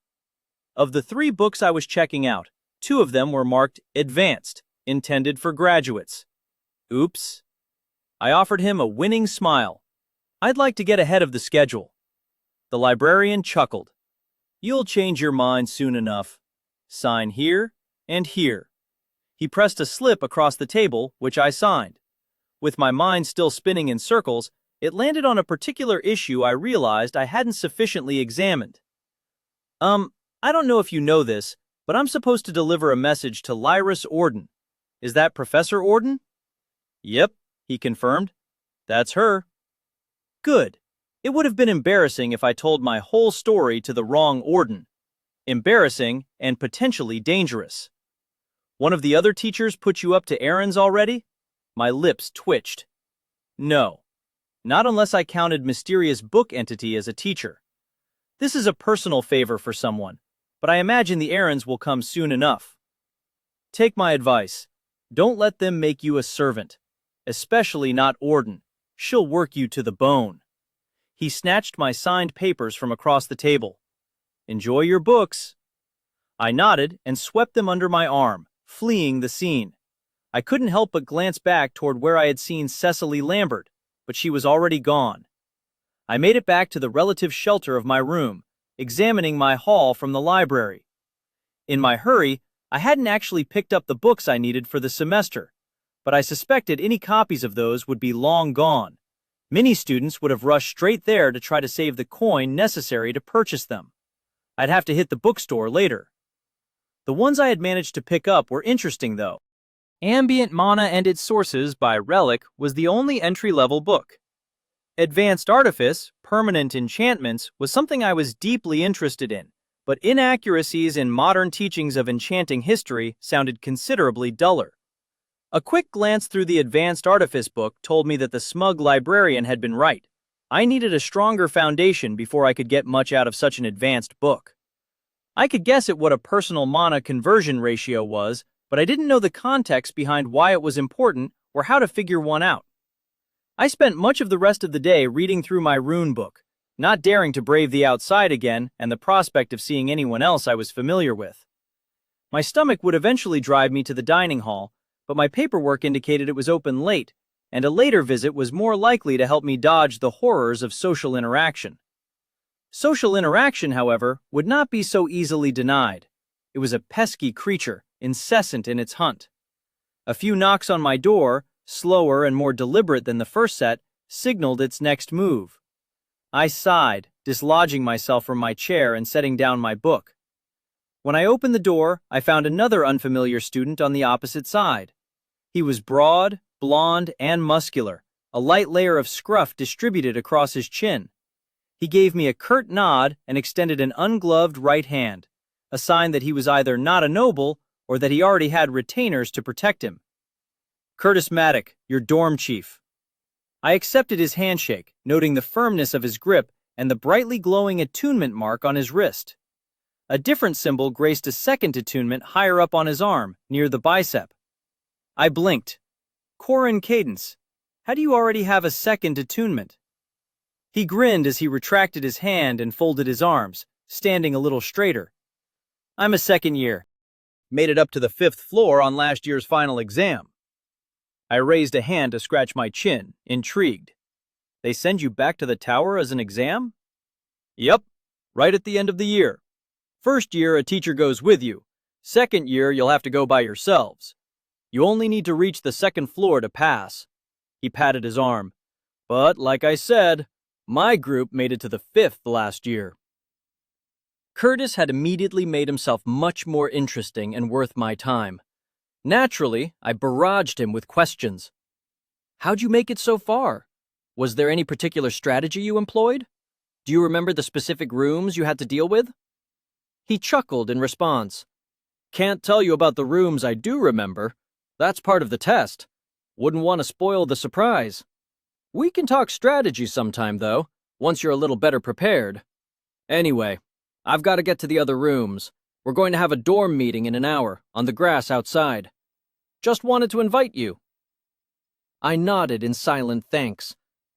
Of the 3 books I was checking out, 2 of them were marked Advanced, intended for graduates. Oops. I offered him a winning smile. I'd like to get ahead of the schedule. The librarian chuckled. You'll change your mind soon enough. Sign here and here. He pressed a slip across the table, which I signed. With my mind still spinning in circles, it landed on a particular issue I realized I hadn't sufficiently examined. I don't know if you know this, but I'm supposed to deliver a message to Lyris Orden. Is that Professor Orden? Yep, he confirmed. That's her. Good. It would have been embarrassing if I told my whole story to the wrong Orden. Embarrassing and potentially dangerous. One of the other teachers put you up to errands already? My lips twitched. No. Not unless I counted Mysterious Book Entity as a teacher. This is a personal favor for someone, but I imagine the errands will come soon enough. Take my advice. Don't let them make you a servant. Especially not Orden. She'll work you to the bone. He snatched my signed papers from across the table. Enjoy your books. I nodded and swept them under my arm, fleeing the scene. I couldn't help but glance back toward where I had seen Cecily Lambert, but she was already gone. I made it back to the relative shelter of my room, examining my haul from the library. In my hurry, I hadn't actually picked up the books I needed for the semester, but I suspected any copies of those would be long gone. Many students would have rushed straight there to try to save the coin necessary to purchase them. I'd have to hit the bookstore later. The ones I had managed to pick up were interesting, though. Ambient Mana and Its Sources by Relic was the only entry-level book. Advanced Artifice, Permanent Enchantments was something I was deeply interested in, but inaccuracies in modern teachings of enchanting history sounded considerably duller. A quick glance through the Advanced Artifice book told me that the smug librarian had been right. I needed a stronger foundation before I could get much out of such an advanced book. I could guess at what a personal mana conversion ratio was, but I didn't know the context behind why it was important or how to figure one out. I spent much of the rest of the day reading through my rune book, not daring to brave the outside again and the prospect of seeing anyone else I was familiar with. My stomach would eventually drive me to the dining hall, but my paperwork indicated it was open late, and a later visit was more likely to help me dodge the horrors of social interaction. Social interaction, however, would not be so easily denied. It was a pesky creature, incessant in its hunt. A few knocks on my door, slower and more deliberate than the first set, signaled its next move. I sighed, dislodging myself from my chair and setting down my book. When I opened the door, I found another unfamiliar student on the opposite side. He was broad, blond, and muscular, a light layer of scruff distributed across his chin. He gave me a curt nod and extended an ungloved right hand, a sign that he was either not a noble or that he already had retainers to protect him. "Curtis Maddock, your dorm chief." I accepted his handshake, noting the firmness of his grip and the brightly glowing attunement mark on his wrist. A different symbol graced a second attunement higher up on his arm, near the bicep. I blinked. "Corin Cadence, how do you already have a second attunement?" He grinned as he retracted his hand and folded his arms, standing a little straighter. "I'm a second year. Made it up to the 5th floor on last year's final exam." I raised a hand to scratch my chin, intrigued. "They send you back to the tower as an exam?" "Yep, right at the end of the year. First year, a teacher goes with you. Second year, you'll have to go by yourselves. You only need to reach the 2nd floor to pass." He patted his arm. "But, like I said, my group made it to the 5th last year." Curtis had immediately made himself much more interesting and worth my time. Naturally, I barraged him with questions. "How'd you make it so far? Was there any particular strategy you employed? Do you remember the specific rooms you had to deal with?" He chuckled in response. "Can't tell you about the rooms I do remember. That's part of the test. Wouldn't want to spoil the surprise. We can talk strategy sometime, though, once you're a little better prepared. Anyway, I've got to get to the other rooms. We're going to have a dorm meeting in an hour, on the grass outside. Just wanted to invite you." I nodded in silent thanks.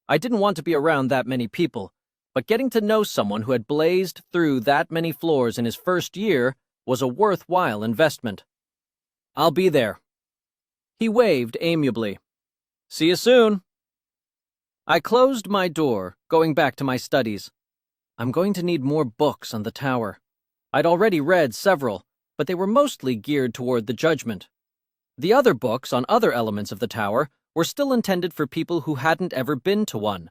I didn't want to be around that many people, but getting to know someone who had blazed through that many floors in his first year was a worthwhile investment. "I'll be there." He waved amiably. "See you soon." I closed my door, going back to my studies. I'm going to need more books on the tower. I'd already read several, but they were mostly geared toward the judgment. The other books on other elements of the tower were still intended for people who hadn't ever been to one.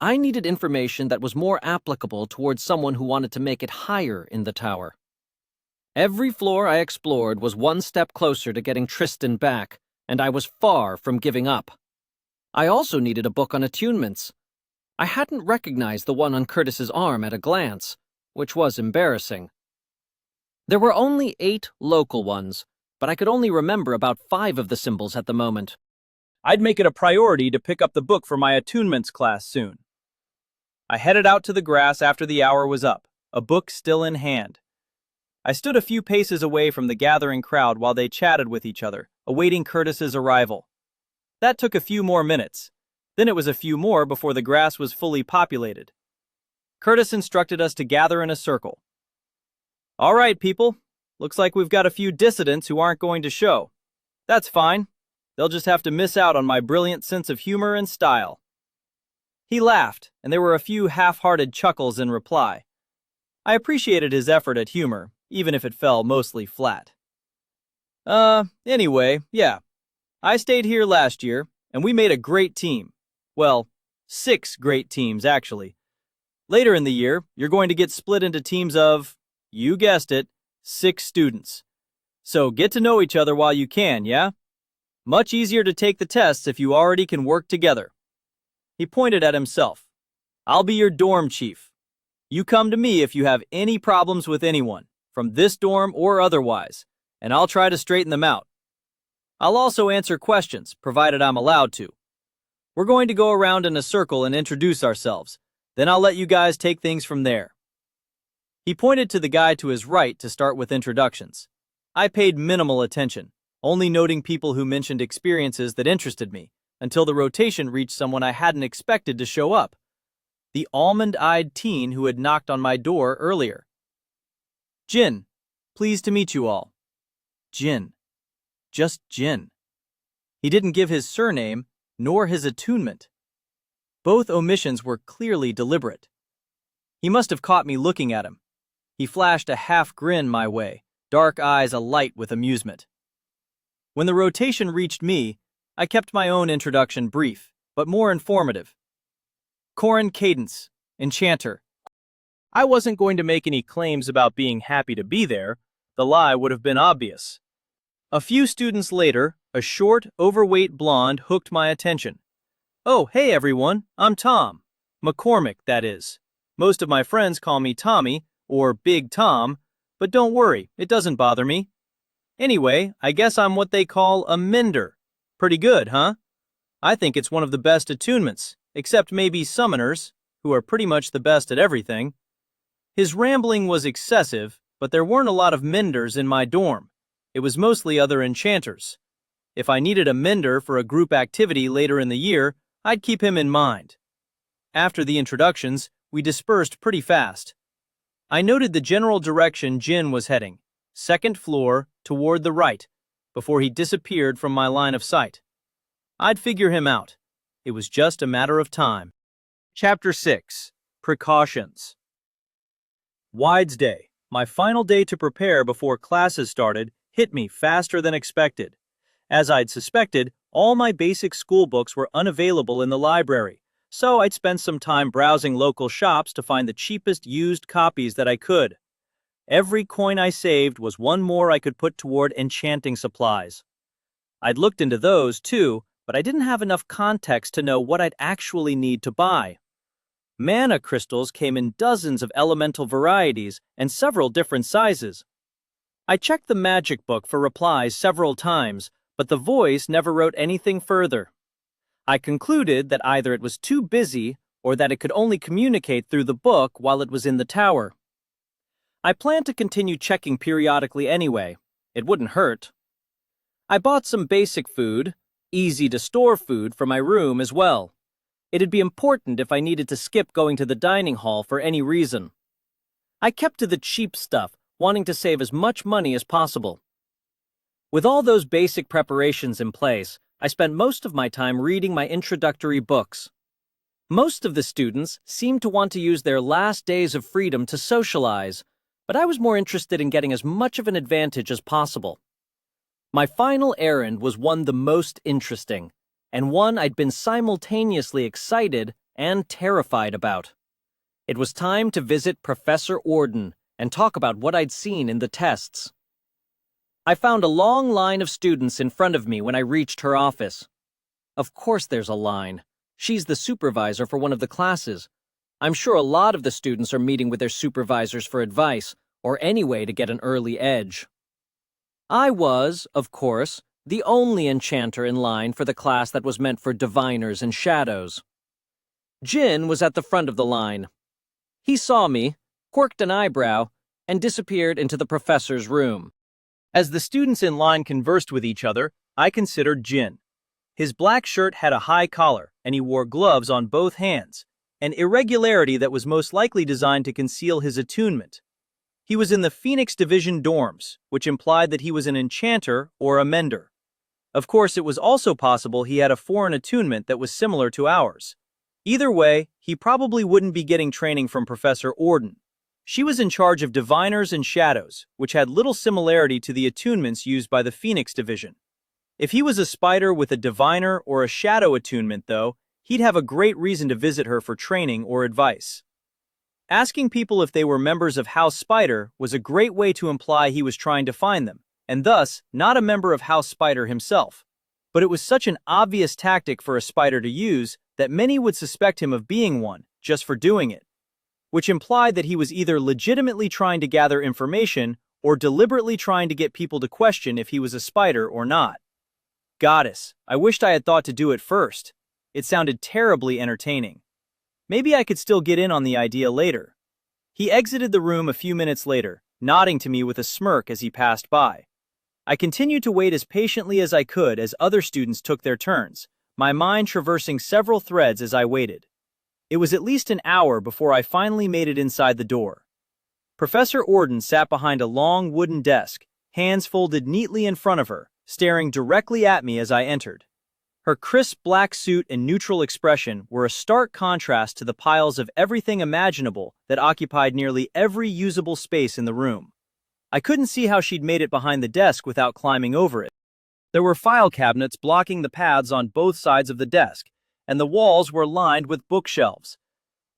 I needed information that was more applicable towards someone who wanted to make it higher in the tower. Every floor I explored was one step closer to getting Tristan back, and I was far from giving up. I also needed a book on attunements. I hadn't recognized the one on Curtis's arm at a glance, which was embarrassing. There were only 8 local ones, but I could only remember about 5 of the symbols at the moment. I'd make it a priority to pick up the book for my attunements class soon. I headed out to the grass after the hour was up, a book still in hand. I stood a few paces away from the gathering crowd while they chatted with each other, awaiting Curtis's arrival. That took a few more minutes. Then it was a few more before the grass was fully populated. Curtis instructed us to gather in a circle. "All right, people. Looks like we've got a few dissidents who aren't going to show. That's fine. They'll just have to miss out on my brilliant sense of humor and style." He laughed, and there were a few half-hearted chuckles in reply. I appreciated his effort at humor, even if it fell mostly flat. Anyway, yeah. I stayed here last year, and we made a great team. Well, 6 great teams, actually. Later in the year, you're going to get split into teams of, you guessed it, 6 students. So get to know each other while you can, yeah? Much easier to take the tests if you already can work together. He pointed at himself. "I'll be your dorm chief. You come to me if you have any problems with anyone, from this dorm or otherwise, and I'll try to straighten them out. I'll also answer questions, provided I'm allowed to. We're going to go around in a circle and introduce ourselves. Then I'll let you guys take things from there." He pointed to the guy to his right to start with introductions. I paid minimal attention, only noting people who mentioned experiences that interested me, until the rotation reached someone I hadn't expected to show up. The almond-eyed teen who had knocked on my door earlier. "Jin, pleased to meet you all." Jin. Just Jin. He didn't give his surname, nor his attunement. Both omissions were clearly deliberate. He must have caught me looking at him. He flashed a half grin my way, dark eyes alight with amusement. When the rotation reached me, I kept my own introduction brief, but more informative. Corin Cadence, Enchanter. I wasn't going to make any claims about being happy to be there. The lie would have been obvious. A few students later, a short, overweight blonde hooked my attention. "Oh, hey everyone, I'm Tom. McCormick, that is. Most of my friends call me Tommy, or Big Tom, but don't worry, it doesn't bother me. Anyway, I guess I'm what they call a mender. Pretty good, huh? I think it's one of the best attunements, except maybe summoners, who are pretty much the best at everything." His rambling was excessive, but there weren't a lot of menders in my dorm. It was mostly other enchanters. If I needed a mender for a group activity later in the year, I'd keep him in mind. After the introductions, we dispersed pretty fast. I noted the general direction Jin was heading, second floor, toward the right, before he disappeared from my line of sight. I'd figure him out. It was just a matter of time. Chapter 6. Precautions. Wides Day, my final day to prepare before classes started, hit me faster than expected. As I'd suspected, all my basic school books were unavailable in the library, so I'd spend some time browsing local shops to find the cheapest used copies that I could. Every coin I saved was one more I could put toward enchanting supplies. I'd looked into those, too, but I didn't have enough context to know what I'd actually need to buy. Mana crystals came in dozens of elemental varieties and several different sizes. I checked the magic book for replies several times, but the voice never wrote anything further. I concluded that either it was too busy or that it could only communicate through the book while it was in the tower. I planned to continue checking periodically anyway. It wouldn't hurt. I bought some basic food, easy-to-store food for my room as well. It'd be important if I needed to skip going to the dining hall for any reason. I kept to the cheap stuff, wanting to save as much money as possible. With all those basic preparations in place, I spent most of my time reading my introductory books. Most of the students seemed to want to use their last days of freedom to socialize, but I was more interested in getting as much of an advantage as possible. My final errand was one the most interesting, and one I'd been simultaneously excited and terrified about. It was time to visit Professor Orden and talk about what I'd seen in the tests. I found a long line of students in front of me when I reached her office. Of course there's a line. She's the supervisor for one of the classes. I'm sure a lot of the students are meeting with their supervisors for advice, or any way to get an early edge. I was, of course, the only enchanter in line for the class that was meant for diviners and shadows. Jin was at the front of the line. He saw me, quirked an eyebrow, and disappeared into the professor's room. As the students in line conversed with each other, I considered Jin. His black shirt had a high collar, and he wore gloves on both hands, an irregularity that was most likely designed to conceal his attunement. He was in the Phoenix Division dorms, which implied that he was an enchanter or a mender. Of course, it was also possible he had a foreign attunement that was similar to ours. Either way, he probably wouldn't be getting training from Professor Orden. She was in charge of diviners and shadows, which had little similarity to the attunements used by the Phoenix Division. If he was a spider with a diviner or a shadow attunement, though, he'd have a great reason to visit her for training or advice. Asking people if they were members of House Spider was a great way to imply he was trying to find them, and thus not a member of House Spider himself. But it was such an obvious tactic for a spider to use that many would suspect him of being one, just for doing it, which implied that he was either legitimately trying to gather information or deliberately trying to get people to question if he was a spider or not. Goddess, I wished I had thought to do it first. It sounded terribly entertaining. Maybe I could still get in on the idea later. He exited the room a few minutes later, nodding to me with a smirk as he passed by. I continued to wait as patiently as I could as other students took their turns, my mind traversing several threads as I waited. It was at least an hour before I finally made it inside the door. Professor Orden sat behind a long wooden desk, hands folded neatly in front of her, staring directly at me as I entered. Her crisp black suit and neutral expression were a stark contrast to the piles of everything imaginable that occupied nearly every usable space in the room. I couldn't see how she'd made it behind the desk without climbing over it. There were file cabinets blocking the paths on both sides of the desk, and the walls were lined with bookshelves.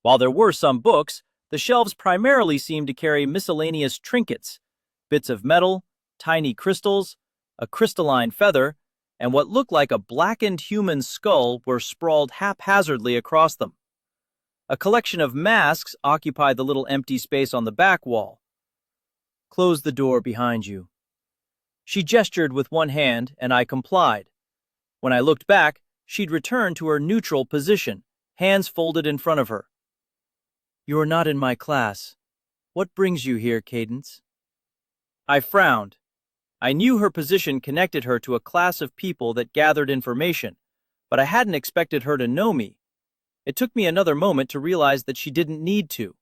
While there were some books, the shelves primarily seemed to carry miscellaneous trinkets, bits of metal, tiny crystals, a crystalline feather, and what looked like a blackened human skull were sprawled haphazardly across them. A collection of masks occupied the little empty space on the back wall. "Close the door behind you." She gestured with one hand, and I complied. When I looked back, she'd returned to her neutral position, hands folded in front of her. "You're not in my class. What brings you here, Cadence?" I frowned. I knew her position connected her to a class of people that gathered information, but I hadn't expected her to know me. It took me another moment to realize that she didn't need to.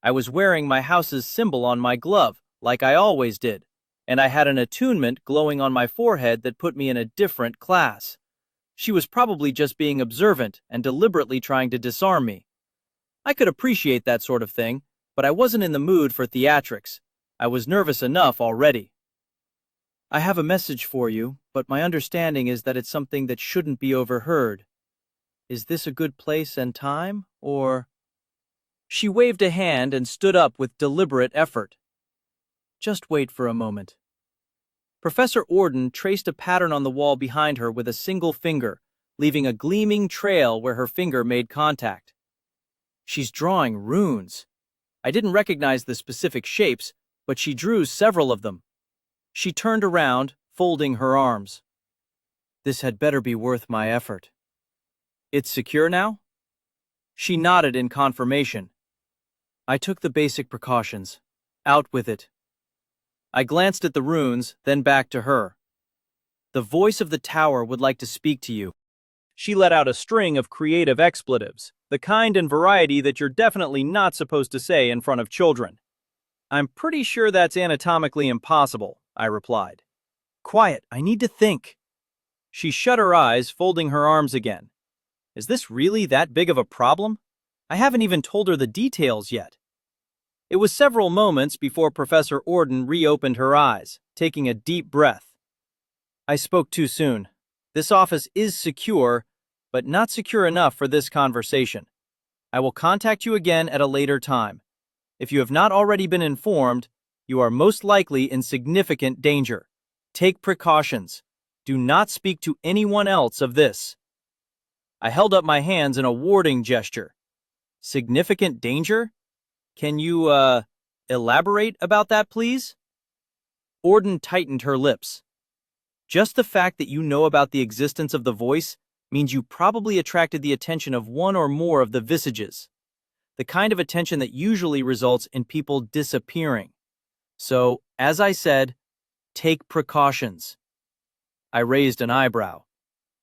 I was wearing my house's symbol on my glove, like I always did, and I had an attunement glowing on my forehead that put me in a different class. She was probably just being observant and deliberately trying to disarm me. I could appreciate that sort of thing, but I wasn't in the mood for theatrics. I was nervous enough already. "I have a message for you, but my understanding is that it's something that shouldn't be overheard. Is this a good place and time, or—" She waved a hand and stood up with deliberate effort. "Just wait for a moment." Professor Orden traced a pattern on the wall behind her with a single finger, leaving a gleaming trail where her finger made contact. "She's drawing runes." I didn't recognize the specific shapes, but she drew several of them. She turned around, folding her arms. "This had better be worth my effort." "It's secure now?" She nodded in confirmation. "I took the basic precautions. Out with it." I glanced at the runes, then back to her. "The voice of the tower would like to speak to you." She let out a string of creative expletives, the kind and variety that you're definitely not supposed to say in front of children. "I'm pretty sure that's anatomically impossible," I replied. "Quiet, I need to think." She shut her eyes, folding her arms again. Is this really that big of a problem? I haven't even told her the details yet. It was several moments before Professor Orden reopened her eyes, taking a deep breath. "I spoke too soon. This office is secure, but not secure enough for this conversation. I will contact you again at a later time. If you have not already been informed, you are most likely in significant danger. Take precautions. Do not speak to anyone else of this." I held up my hands in a warding gesture. "Significant danger? Can you, elaborate about that, please?" Orden tightened her lips. "Just the fact that you know about the existence of the voice means you probably attracted the attention of one or more of the visages. The kind of attention that usually results in people disappearing. So, as I said, take precautions." I raised an eyebrow.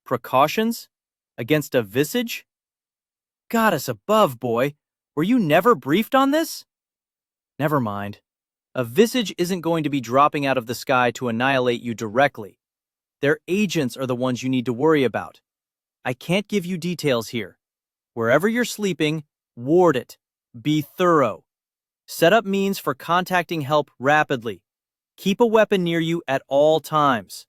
"Precautions? Against a visage?" "Goddess above, boy! Were you never briefed on this?" "Never mind. A visage isn't going to be dropping out of the sky to annihilate you directly. Their agents are the ones you need to worry about. I can't give you details here. Wherever you're sleeping, ward it. Be thorough. Set up means for contacting help rapidly. Keep a weapon near you at all times.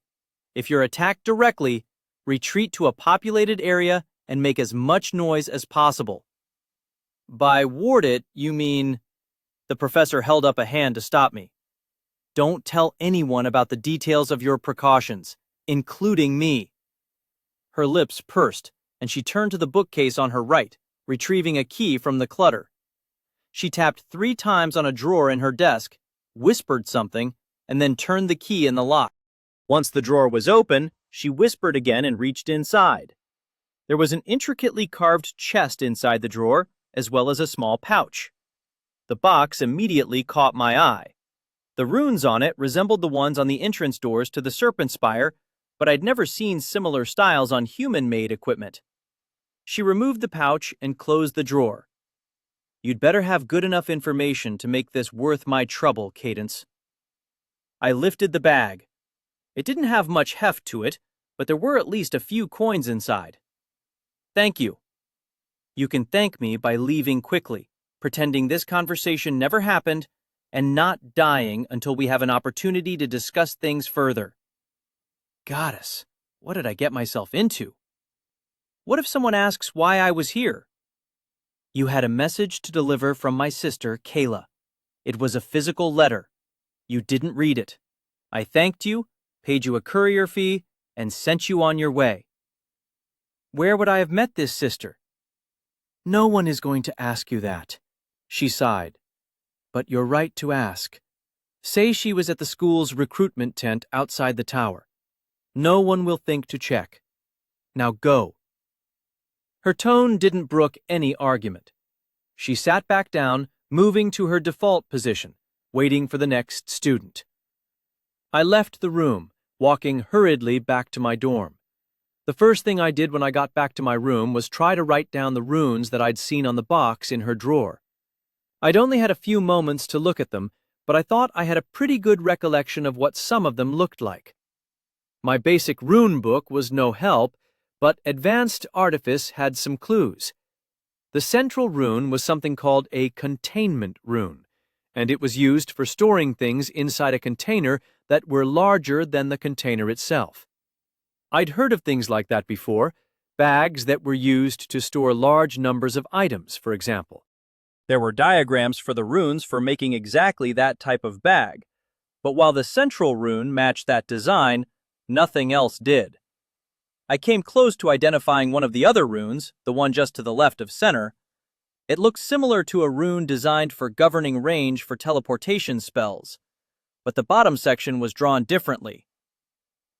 If you're attacked directly, retreat to a populated area and make as much noise as possible." "By ward it, you mean—" The professor held up a hand to stop me. "Don't tell anyone about the details of your precautions, including me." Her lips pursed, and she turned to the bookcase on her right, retrieving a key from the clutter. She tapped 3 times on a drawer in her desk, whispered something, and then turned the key in the lock. Once the drawer was open, she whispered again and reached inside. There was an intricately carved chest inside the drawer, as well as a small pouch. The box immediately caught my eye. The runes on it resembled the ones on the entrance doors to the Serpent Spire, but I'd never seen similar styles on human-made equipment. She removed the pouch and closed the drawer. "You'd better have good enough information to make this worth my trouble, Cadence." I lifted the bag. It didn't have much heft to it, but there were at least a few coins inside. Thank you. You can thank me by leaving quickly, pretending this conversation never happened, and not dying until we have an opportunity to discuss things further. Goddess, what did I get myself into? What if someone asks why I was here? You had a message to deliver from my sister, Kayla. It was a physical letter. You didn't read it. I thanked you, paid you a courier fee, and sent you on your way. Where would I have met this sister? No one is going to ask you that, she sighed. But you're right to ask. Say she was at the school's recruitment tent outside the tower. No one will think to check. Now go. Her tone didn't brook any argument. She sat back down, moving to her default position, waiting for the next student. I left the room, walking hurriedly back to my dorm. The first thing I did when I got back to my room was try to write down the runes that I'd seen on the box in her drawer. I'd only had a few moments to look at them, but I thought I had a pretty good recollection of what some of them looked like. My basic rune book was no help, but Advanced Artifice had some clues. The central rune was something called a containment rune, and it was used for storing things inside a container that were larger than the container itself. I'd heard of things like that before, bags that were used to store large numbers of items, for example. There were diagrams for the runes for making exactly that type of bag, but while the central rune matched that design, nothing else did. I came close to identifying one of the other runes, the one just to the left of center. It looked similar to a rune designed for governing range for teleportation spells, but the bottom section was drawn differently.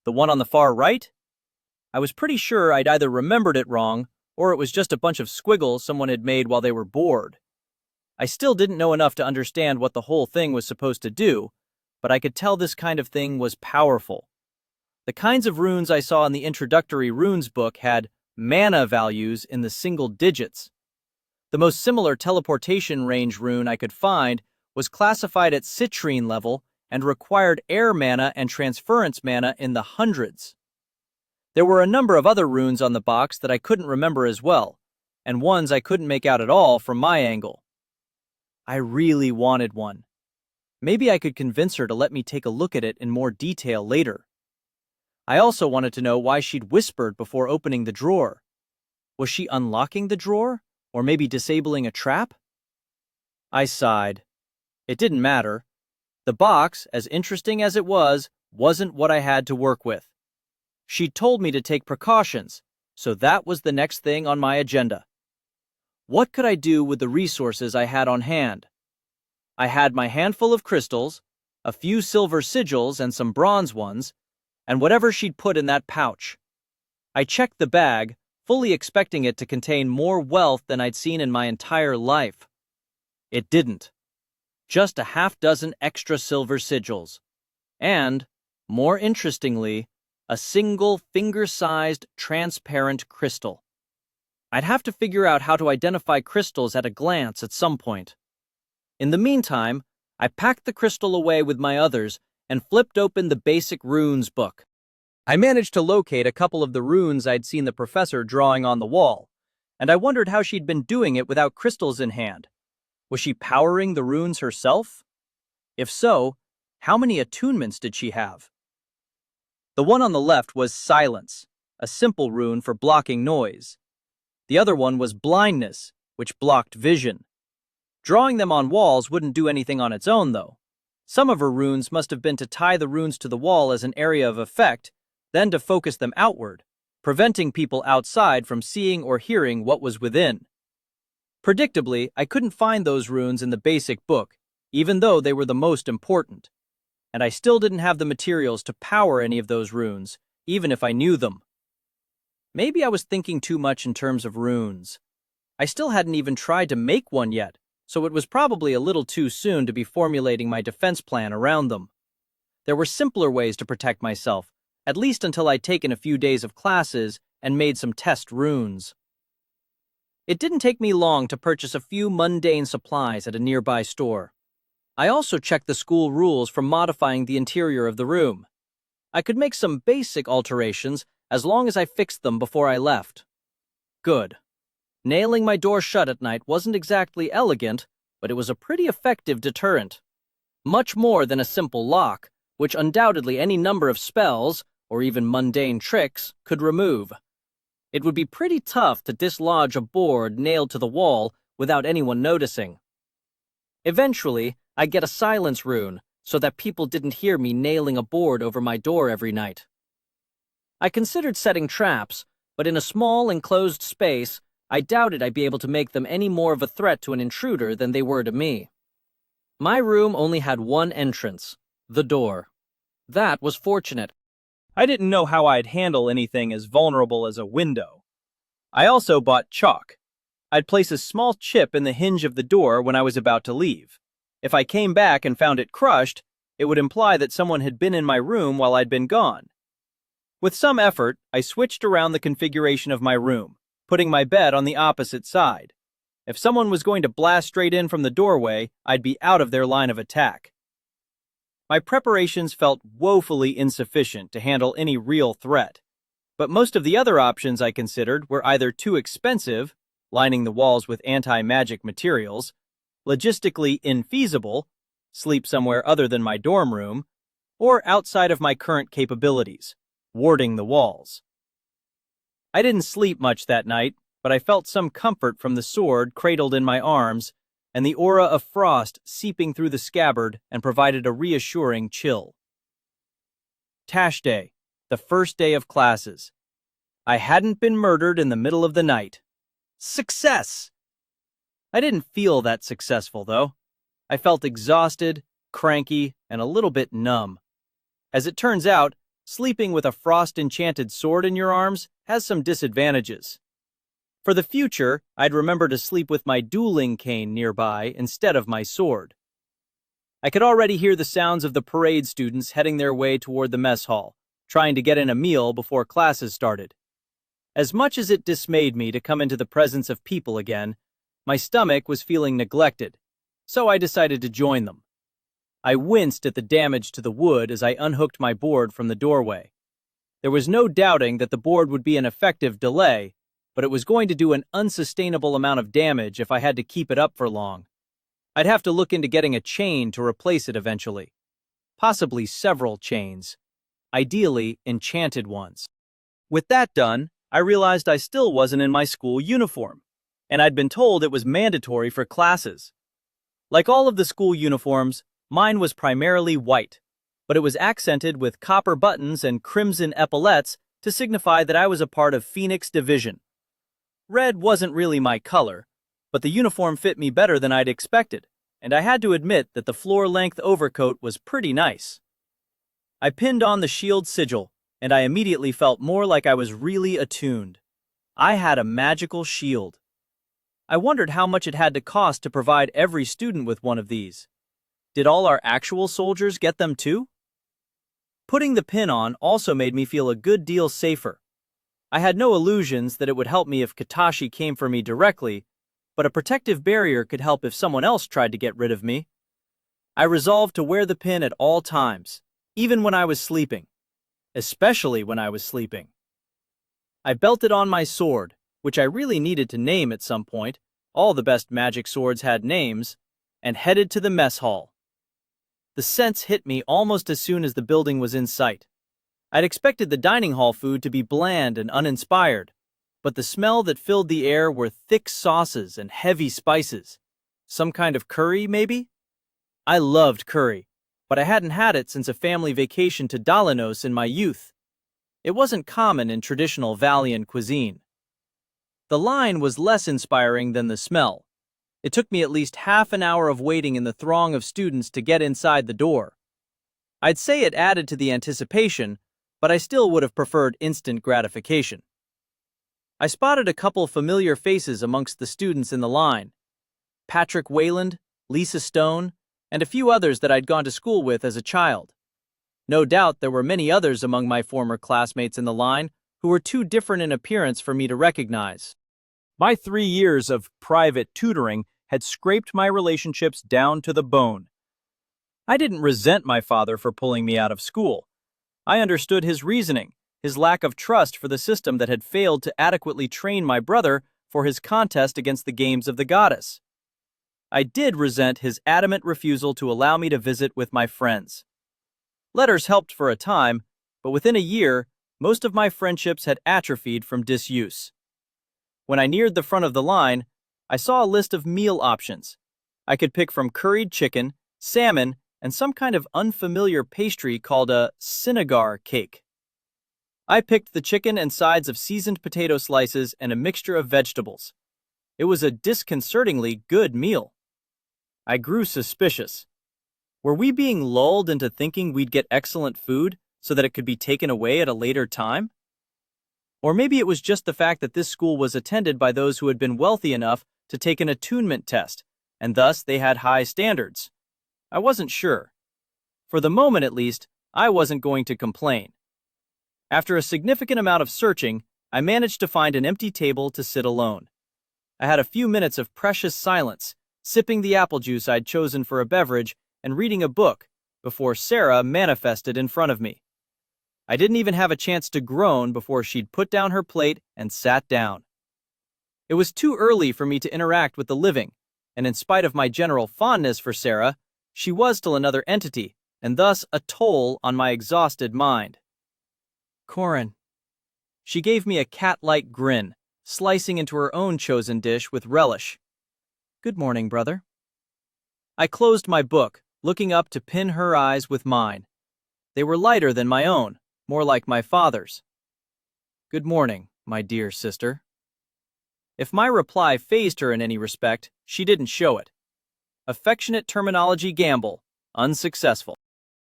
The one on the far right? I was pretty sure I'd either remembered it wrong, or it was just a bunch of squiggles someone had made while they were bored. I still didn't know enough to understand what the whole thing was supposed to do, but I could tell this kind of thing was powerful. The kinds of runes I saw in the introductory runes book had mana values in the single digits. The most similar teleportation range rune I could find was classified at citrine level and required air mana and transference mana in the hundreds. There were a number of other runes on the box that I couldn't remember as well, and ones I couldn't make out at all from my angle. I really wanted one. Maybe I could convince her to let me take a look at it in more detail later. I also wanted to know why she'd whispered before opening the drawer. Was she unlocking the drawer, or maybe disabling a trap? I sighed. It didn't matter. The box, as interesting as it was, wasn't what I had to work with. She'd told me to take precautions, so that was the next thing on my agenda. What could I do with the resources I had on hand? I had my handful of crystals, a few silver sigils and some bronze ones, and whatever she'd put in that pouch. I checked the bag, fully expecting it to contain more wealth than I'd seen in my entire life. It didn't. Just a half-dozen extra silver sigils. And, more interestingly, a single finger-sized transparent crystal. I'd have to figure out how to identify crystals at a glance at some point. In the meantime, I packed the crystal away with my others and flipped open the basic runes book. I managed to locate a couple of the runes I'd seen the professor drawing on the wall, and I wondered how she'd been doing it without crystals in hand. Was she powering the runes herself? If so, how many attunements did she have? The one on the left was Silence, a simple rune for blocking noise. The other one was Blindness, which blocked vision. Drawing them on walls wouldn't do anything on its own, though. Some of her runes must have been to tie the runes to the wall as an area of effect, then to focus them outward, preventing people outside from seeing or hearing what was within. Predictably, I couldn't find those runes in the basic book, even though they were the most important. And I still didn't have the materials to power any of those runes, even if I knew them. Maybe I was thinking too much in terms of runes. I still hadn't even tried to make one yet, so it was probably a little too soon to be formulating my defense plan around them. There were simpler ways to protect myself, at least until I'd taken a few days of classes and made some test runes. It didn't take me long to purchase a few mundane supplies at a nearby store. I also checked the school rules for modifying the interior of the room. I could make some basic alterations, as long as I fixed them before I left. Good. Nailing my door shut at night wasn't exactly elegant, but it was a pretty effective deterrent. Much more than a simple lock, which undoubtedly any number of spells, or even mundane tricks, could remove. It would be pretty tough to dislodge a board nailed to the wall without anyone noticing. Eventually, I'd get a silence rune so that people didn't hear me nailing a board over my door every night. I considered setting traps, but in a small enclosed space, I doubted I'd be able to make them any more of a threat to an intruder than they were to me. My room only had one entrance, the door. That was fortunate. I didn't know how I'd handle anything as vulnerable as a window. I also bought chalk. I'd place a small chip in the hinge of the door when I was about to leave. If I came back and found it crushed, it would imply that someone had been in my room while I'd been gone. With some effort, I switched around the configuration of my room, putting my bed on the opposite side. If someone was going to blast straight in from the doorway, I'd be out of their line of attack. My preparations felt woefully insufficient to handle any real threat, but most of the other options I considered were either too expensive, lining the walls with anti-magic materials, logistically infeasible, sleep somewhere other than my dorm room, or outside of my current capabilities, warding the walls. I didn't sleep much that night, but I felt some comfort from the sword cradled in my arms and the aura of frost seeping through the scabbard and provided a reassuring chill. Tash Day, the first day of classes. I hadn't been murdered in the middle of the night. Success! I didn't feel that successful, though. I felt exhausted, cranky, and a little bit numb. As it turns out, sleeping with a frost-enchanted sword in your arms has some disadvantages. For the future, I'd remember to sleep with my dueling cane nearby instead of my sword. I could already hear the sounds of the parade students heading their way toward the mess hall, trying to get in a meal before classes started. As much as it dismayed me to come into the presence of people again, my stomach was feeling neglected, so I decided to join them. I winced at the damage to the wood as I unhooked my board from the doorway. There was no doubting that the board would be an effective delay, but it was going to do an unsustainable amount of damage if I had to keep it up for long. I'd have to look into getting a chain to replace it eventually. Possibly several chains. Ideally, enchanted ones. With that done, I realized I still wasn't in my school uniform, and I'd been told it was mandatory for classes. Like all of the school uniforms, mine was primarily white, but it was accented with copper buttons and crimson epaulettes to signify that I was a part of Phoenix Division. Red wasn't really my color, but the uniform fit me better than I'd expected, and I had to admit that the floor-length overcoat was pretty nice. I pinned on the shield sigil, and I immediately felt more like I was really attuned. I had a magical shield. I wondered how much it had to cost to provide every student with one of these. Did all our actual soldiers get them too? Putting the pin on also made me feel a good deal safer. I had no illusions that it would help me if Katashi came for me directly, but a protective barrier could help if someone else tried to get rid of me. I resolved to wear the pin at all times, even when I was sleeping. Especially when I was sleeping. I belted on my sword, which I really needed to name at some point, all the best magic swords had names, and headed to the mess hall. The sense hit me almost as soon as the building was in sight. I'd expected the dining hall food to be bland and uninspired, but the smell that filled the air were thick sauces and heavy spices. Some kind of curry, maybe? I loved curry, but I hadn't had it since a family vacation to Dalinos in my youth. It wasn't common in traditional Valian cuisine. The line was less inspiring than the smell. It took me at least half an hour of waiting in the throng of students to get inside the door. I'd say it added to the anticipation, but I still would have preferred instant gratification. I spotted a couple familiar faces amongst the students in the line. Patrick Wayland, Lisa Stone, and a few others that I'd gone to school with as a child. No doubt there were many others among my former classmates in the line who were too different in appearance for me to recognize. My 3 years of private tutoring had scraped my relationships down to the bone. I didn't resent my father for pulling me out of school. I understood his reasoning. his lack of trust for the system that had failed to adequately train my brother for his contest against the games of the goddess. I did resent his adamant refusal to allow me to visit with my friends. Letters helped for a time, but within a year, most of my friendships had atrophied from disuse. When I neared the front of the line, I saw a list of meal options. I could pick from curried chicken, salmon, and some kind of unfamiliar pastry called a cinnamon cake. I picked the chicken and sides of seasoned potato slices and a mixture of vegetables. It was a disconcertingly good meal. I grew suspicious. Were we being lulled into thinking we'd get excellent food so that it could be taken away at a later time? Or maybe it was just the fact that this school was attended by those who had been wealthy enough to take an attunement test, and thus they had high standards. I wasn't sure. For the moment at least, I wasn't going to complain. After a significant amount of searching, I managed to find an empty table to sit alone. I had a few minutes of precious silence, sipping the apple juice I'd chosen for a beverage and reading a book, before Sarah manifested in front of me. I didn't even have a chance to groan before she'd put down her plate and sat down. It was too early for me to interact with the living, and in spite of my general fondness for Sarah, she was still another entity, and thus a toll on my exhausted mind. Corin. She gave me a cat-like grin, slicing into her own chosen dish with relish. Good morning, brother. I closed my book, looking up to pin her eyes with mine. They were lighter than my own, more like my father's. Good morning, my dear sister. If my reply fazed her in any respect, she didn't show it. Affectionate terminology gamble, unsuccessful.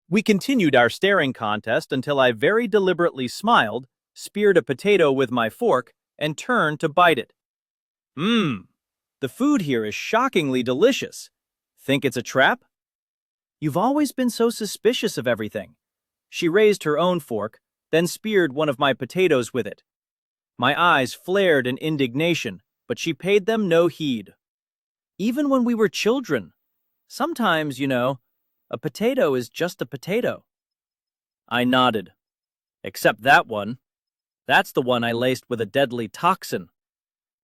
We continued our staring contest until I very deliberately smiled, speared a potato with my fork, and turned to bite it. The food here is shockingly delicious. Think it's a trap? You've always been so suspicious of everything. She raised her own fork, then speared one of my potatoes with it. My eyes flared in indignation, but she paid them no heed. Even when we were children. Sometimes, a potato is just a potato. I nodded. Except that one. That's the one I laced with a deadly toxin.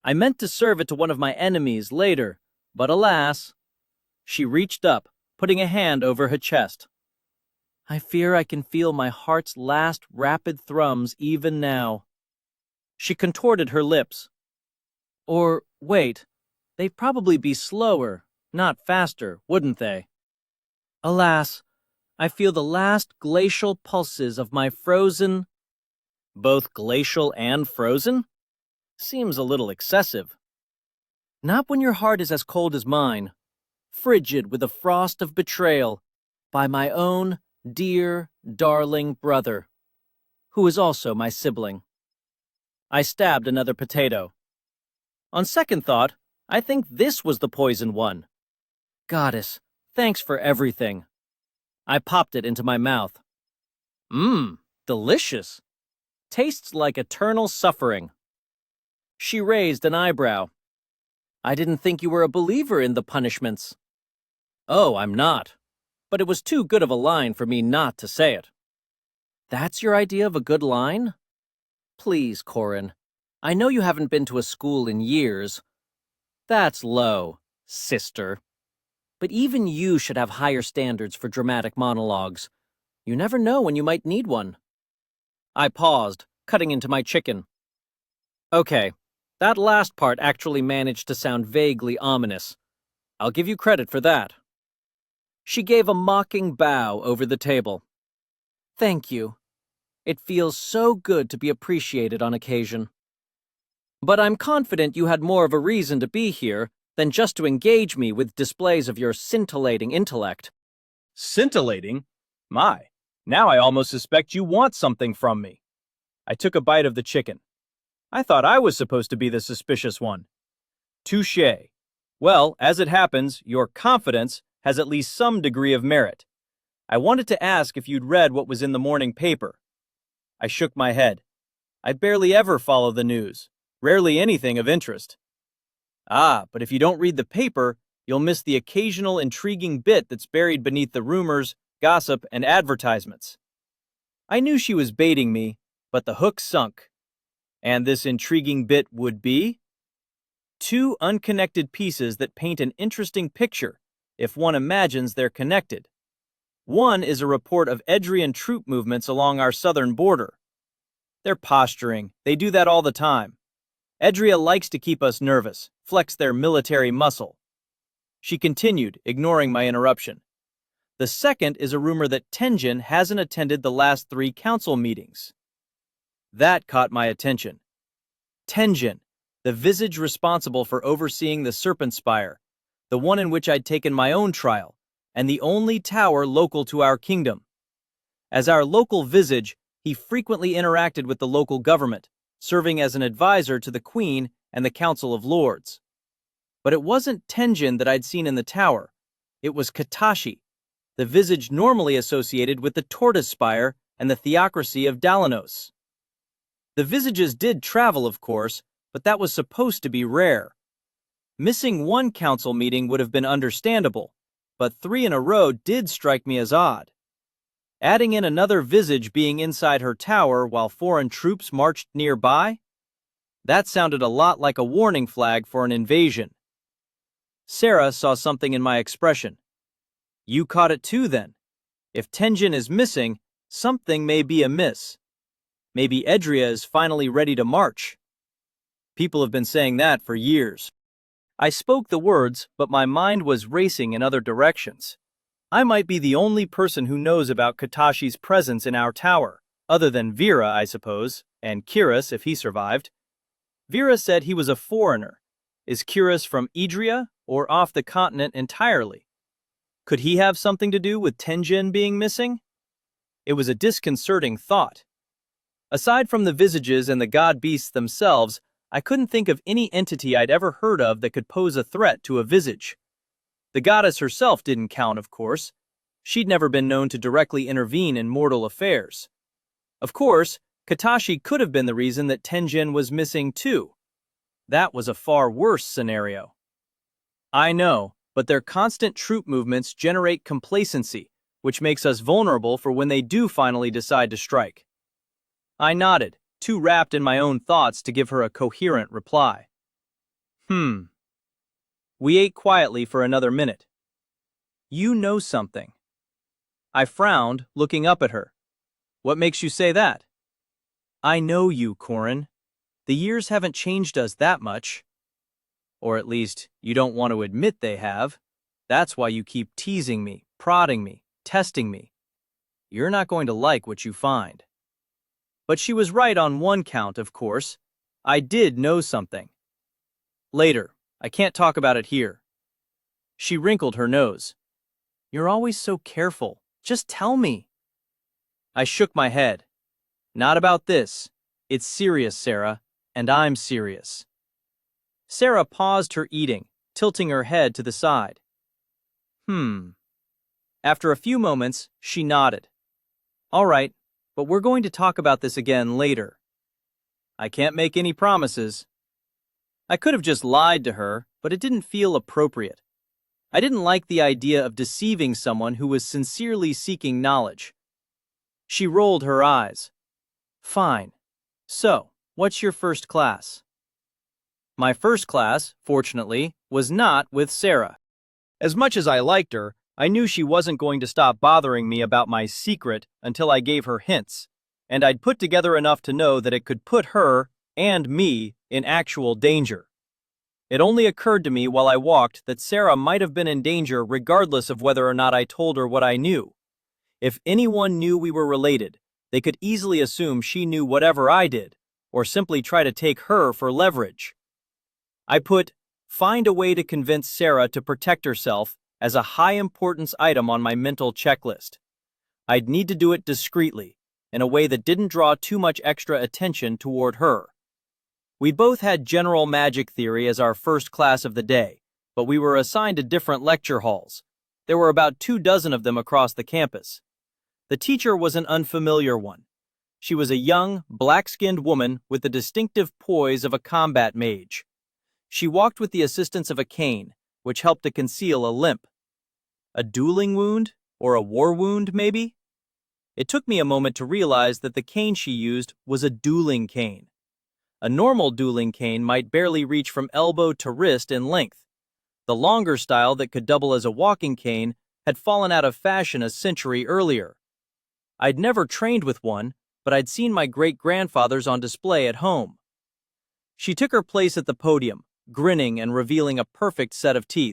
I meant to serve it to one of my enemies later, but alas. She reached up, putting a hand over her chest. I fear I can feel my heart's last rapid thrums even now. She contorted her lips. Or, wait, they'd probably be slower, not faster, wouldn't they? Alas, I feel the last glacial pulses of my frozen... Both glacial and frozen? Seems a little excessive. Not when your heart is as cold as mine, frigid with the frost of betrayal, by my own dear, darling brother, who is also my sibling. I stabbed another potato. On second thought, I think this was the poison one. Goddess, thanks for everything. I popped it into my mouth. Delicious. Tastes like eternal suffering. She raised an eyebrow. I didn't think you were a believer in the punishments. Oh, I'm not. But it was too good of a line for me not to say it. That's your idea of a good line? Please, Corin. I know you haven't been to a school in years. That's low, sister. But even you should have higher standards for dramatic monologues. You never know when you might need one. I paused, cutting into my chicken. Okay, that last part actually managed to sound vaguely ominous. I'll give you credit for that. She gave a mocking bow over the table. Thank you. It feels so good to be appreciated on occasion. But I'm confident you had more of a reason to be here than just to engage me with displays of your scintillating intellect. Scintillating? My, now I almost suspect you want something from me. I took a bite of the chicken. I thought I was supposed to be the suspicious one. Touché. Well, as it happens, your confidence has at least some degree of merit. I wanted to ask if you'd read what was in the morning paper. I shook my head. I barely ever follow the news, rarely anything of interest. But if you don't read the paper, you'll miss the occasional intriguing bit that's buried beneath the rumors, gossip, and advertisements. I knew she was baiting me, But the hook sunk. And this intriguing bit would be two unconnected pieces that paint an interesting picture if one imagines they're connected. One is a report of Edrian troop movements along our southern border. They're posturing. They do that all the time. Edria likes to keep us nervous, flex their military muscle. She continued, ignoring my interruption. The second is a rumor that Tenjin hasn't attended the last 3 council meetings. That caught my attention. Tenjin, the visage responsible for overseeing the Serpent Spire, the one in which I'd taken my own trial, and the only tower local to our kingdom. As our local visage, he frequently interacted with the local government, serving as an advisor to the Queen and the Council of Lords. But it wasn't Tenjin that I'd seen in the tower. It was Katashi, the visage normally associated with the Tortoise Spire and the theocracy of Dalanos. The visages did travel, of course, but that was supposed to be rare. Missing one council meeting would have been understandable, but 3 in a row did strike me as odd. Adding in another visage being inside her tower while foreign troops marched nearby? That sounded a lot like a warning flag for an invasion. Sarah saw something in my expression. You caught it too, then. If Tenjin is missing, something may be amiss. Maybe Edria is finally ready to march. People have been saying that for years. I spoke the words, but my mind was racing in other directions. I might be the only person who knows about Katashi's presence in our tower, other than Vera, I suppose, and Kiris if he survived. Vera said he was a foreigner. Is Kiris from Idria or off the continent entirely? Could he have something to do with Tenjin being missing? It was a disconcerting thought. Aside from the visages and the god beasts themselves, I couldn't think of any entity I'd ever heard of that could pose a threat to a visage. The goddess herself didn't count, of course. She'd never been known to directly intervene in mortal affairs. Of course, Katashi could have been the reason that Tenjin was missing too. That was a far worse scenario. I know, but their constant troop movements generate complacency, which makes us vulnerable for when they do finally decide to strike. I nodded, too wrapped in my own thoughts to give her a coherent reply. We ate quietly for another minute. You know something. I frowned, looking up at her. What makes you say that? I know you, Corin. The years haven't changed us that much. Or at least, you don't want to admit they have. That's why you keep teasing me, prodding me, testing me. You're not going to like what you find. But she was right on one count, of course. I did know something. Later. I can't talk about it here. She wrinkled her nose. You're always so careful. Just tell me. I shook my head. Not about this. It's serious, Sarah, and I'm serious. Sarah paused her eating, tilting her head to the side. After a few moments, she nodded. All right, but we're going to talk about this again later. I can't make any promises. I could have just lied to her, but it didn't feel appropriate. I didn't like the idea of deceiving someone who was sincerely seeking knowledge. She rolled her eyes. Fine. So, what's your first class? My first class, fortunately, was not with Sarah. As much as I liked her, I knew she wasn't going to stop bothering me about my secret until I gave her hints, and I'd put together enough to know that it could put her and me in actual danger. It only occurred to me while I walked that Sarah might have been in danger regardless of whether or not I told her what I knew. If anyone knew we were related, they could easily assume she knew whatever I did, or simply try to take her for leverage. I put, find a way to convince Sarah to protect herself as a high-importance item on my mental checklist. I'd need to do it discreetly, in a way that didn't draw too much extra attention toward her. We both had general magic theory as our first class of the day, but we were assigned to different lecture halls. There were about 24 of them across the campus. The teacher was an unfamiliar one. She was a young, black-skinned woman with the distinctive poise of a combat mage. She walked with the assistance of a cane, which helped to conceal a limp. A dueling wound? Or a war wound, maybe? It took me a moment to realize that the cane she used was a dueling cane. A normal dueling cane might barely reach from elbow to wrist in length. The longer style that could double as a walking cane had fallen out of fashion a century earlier. I'd never trained with one, but I'd seen my great-grandfather's on display at home. She took her place at the podium, grinning and revealing a perfect set of teeth.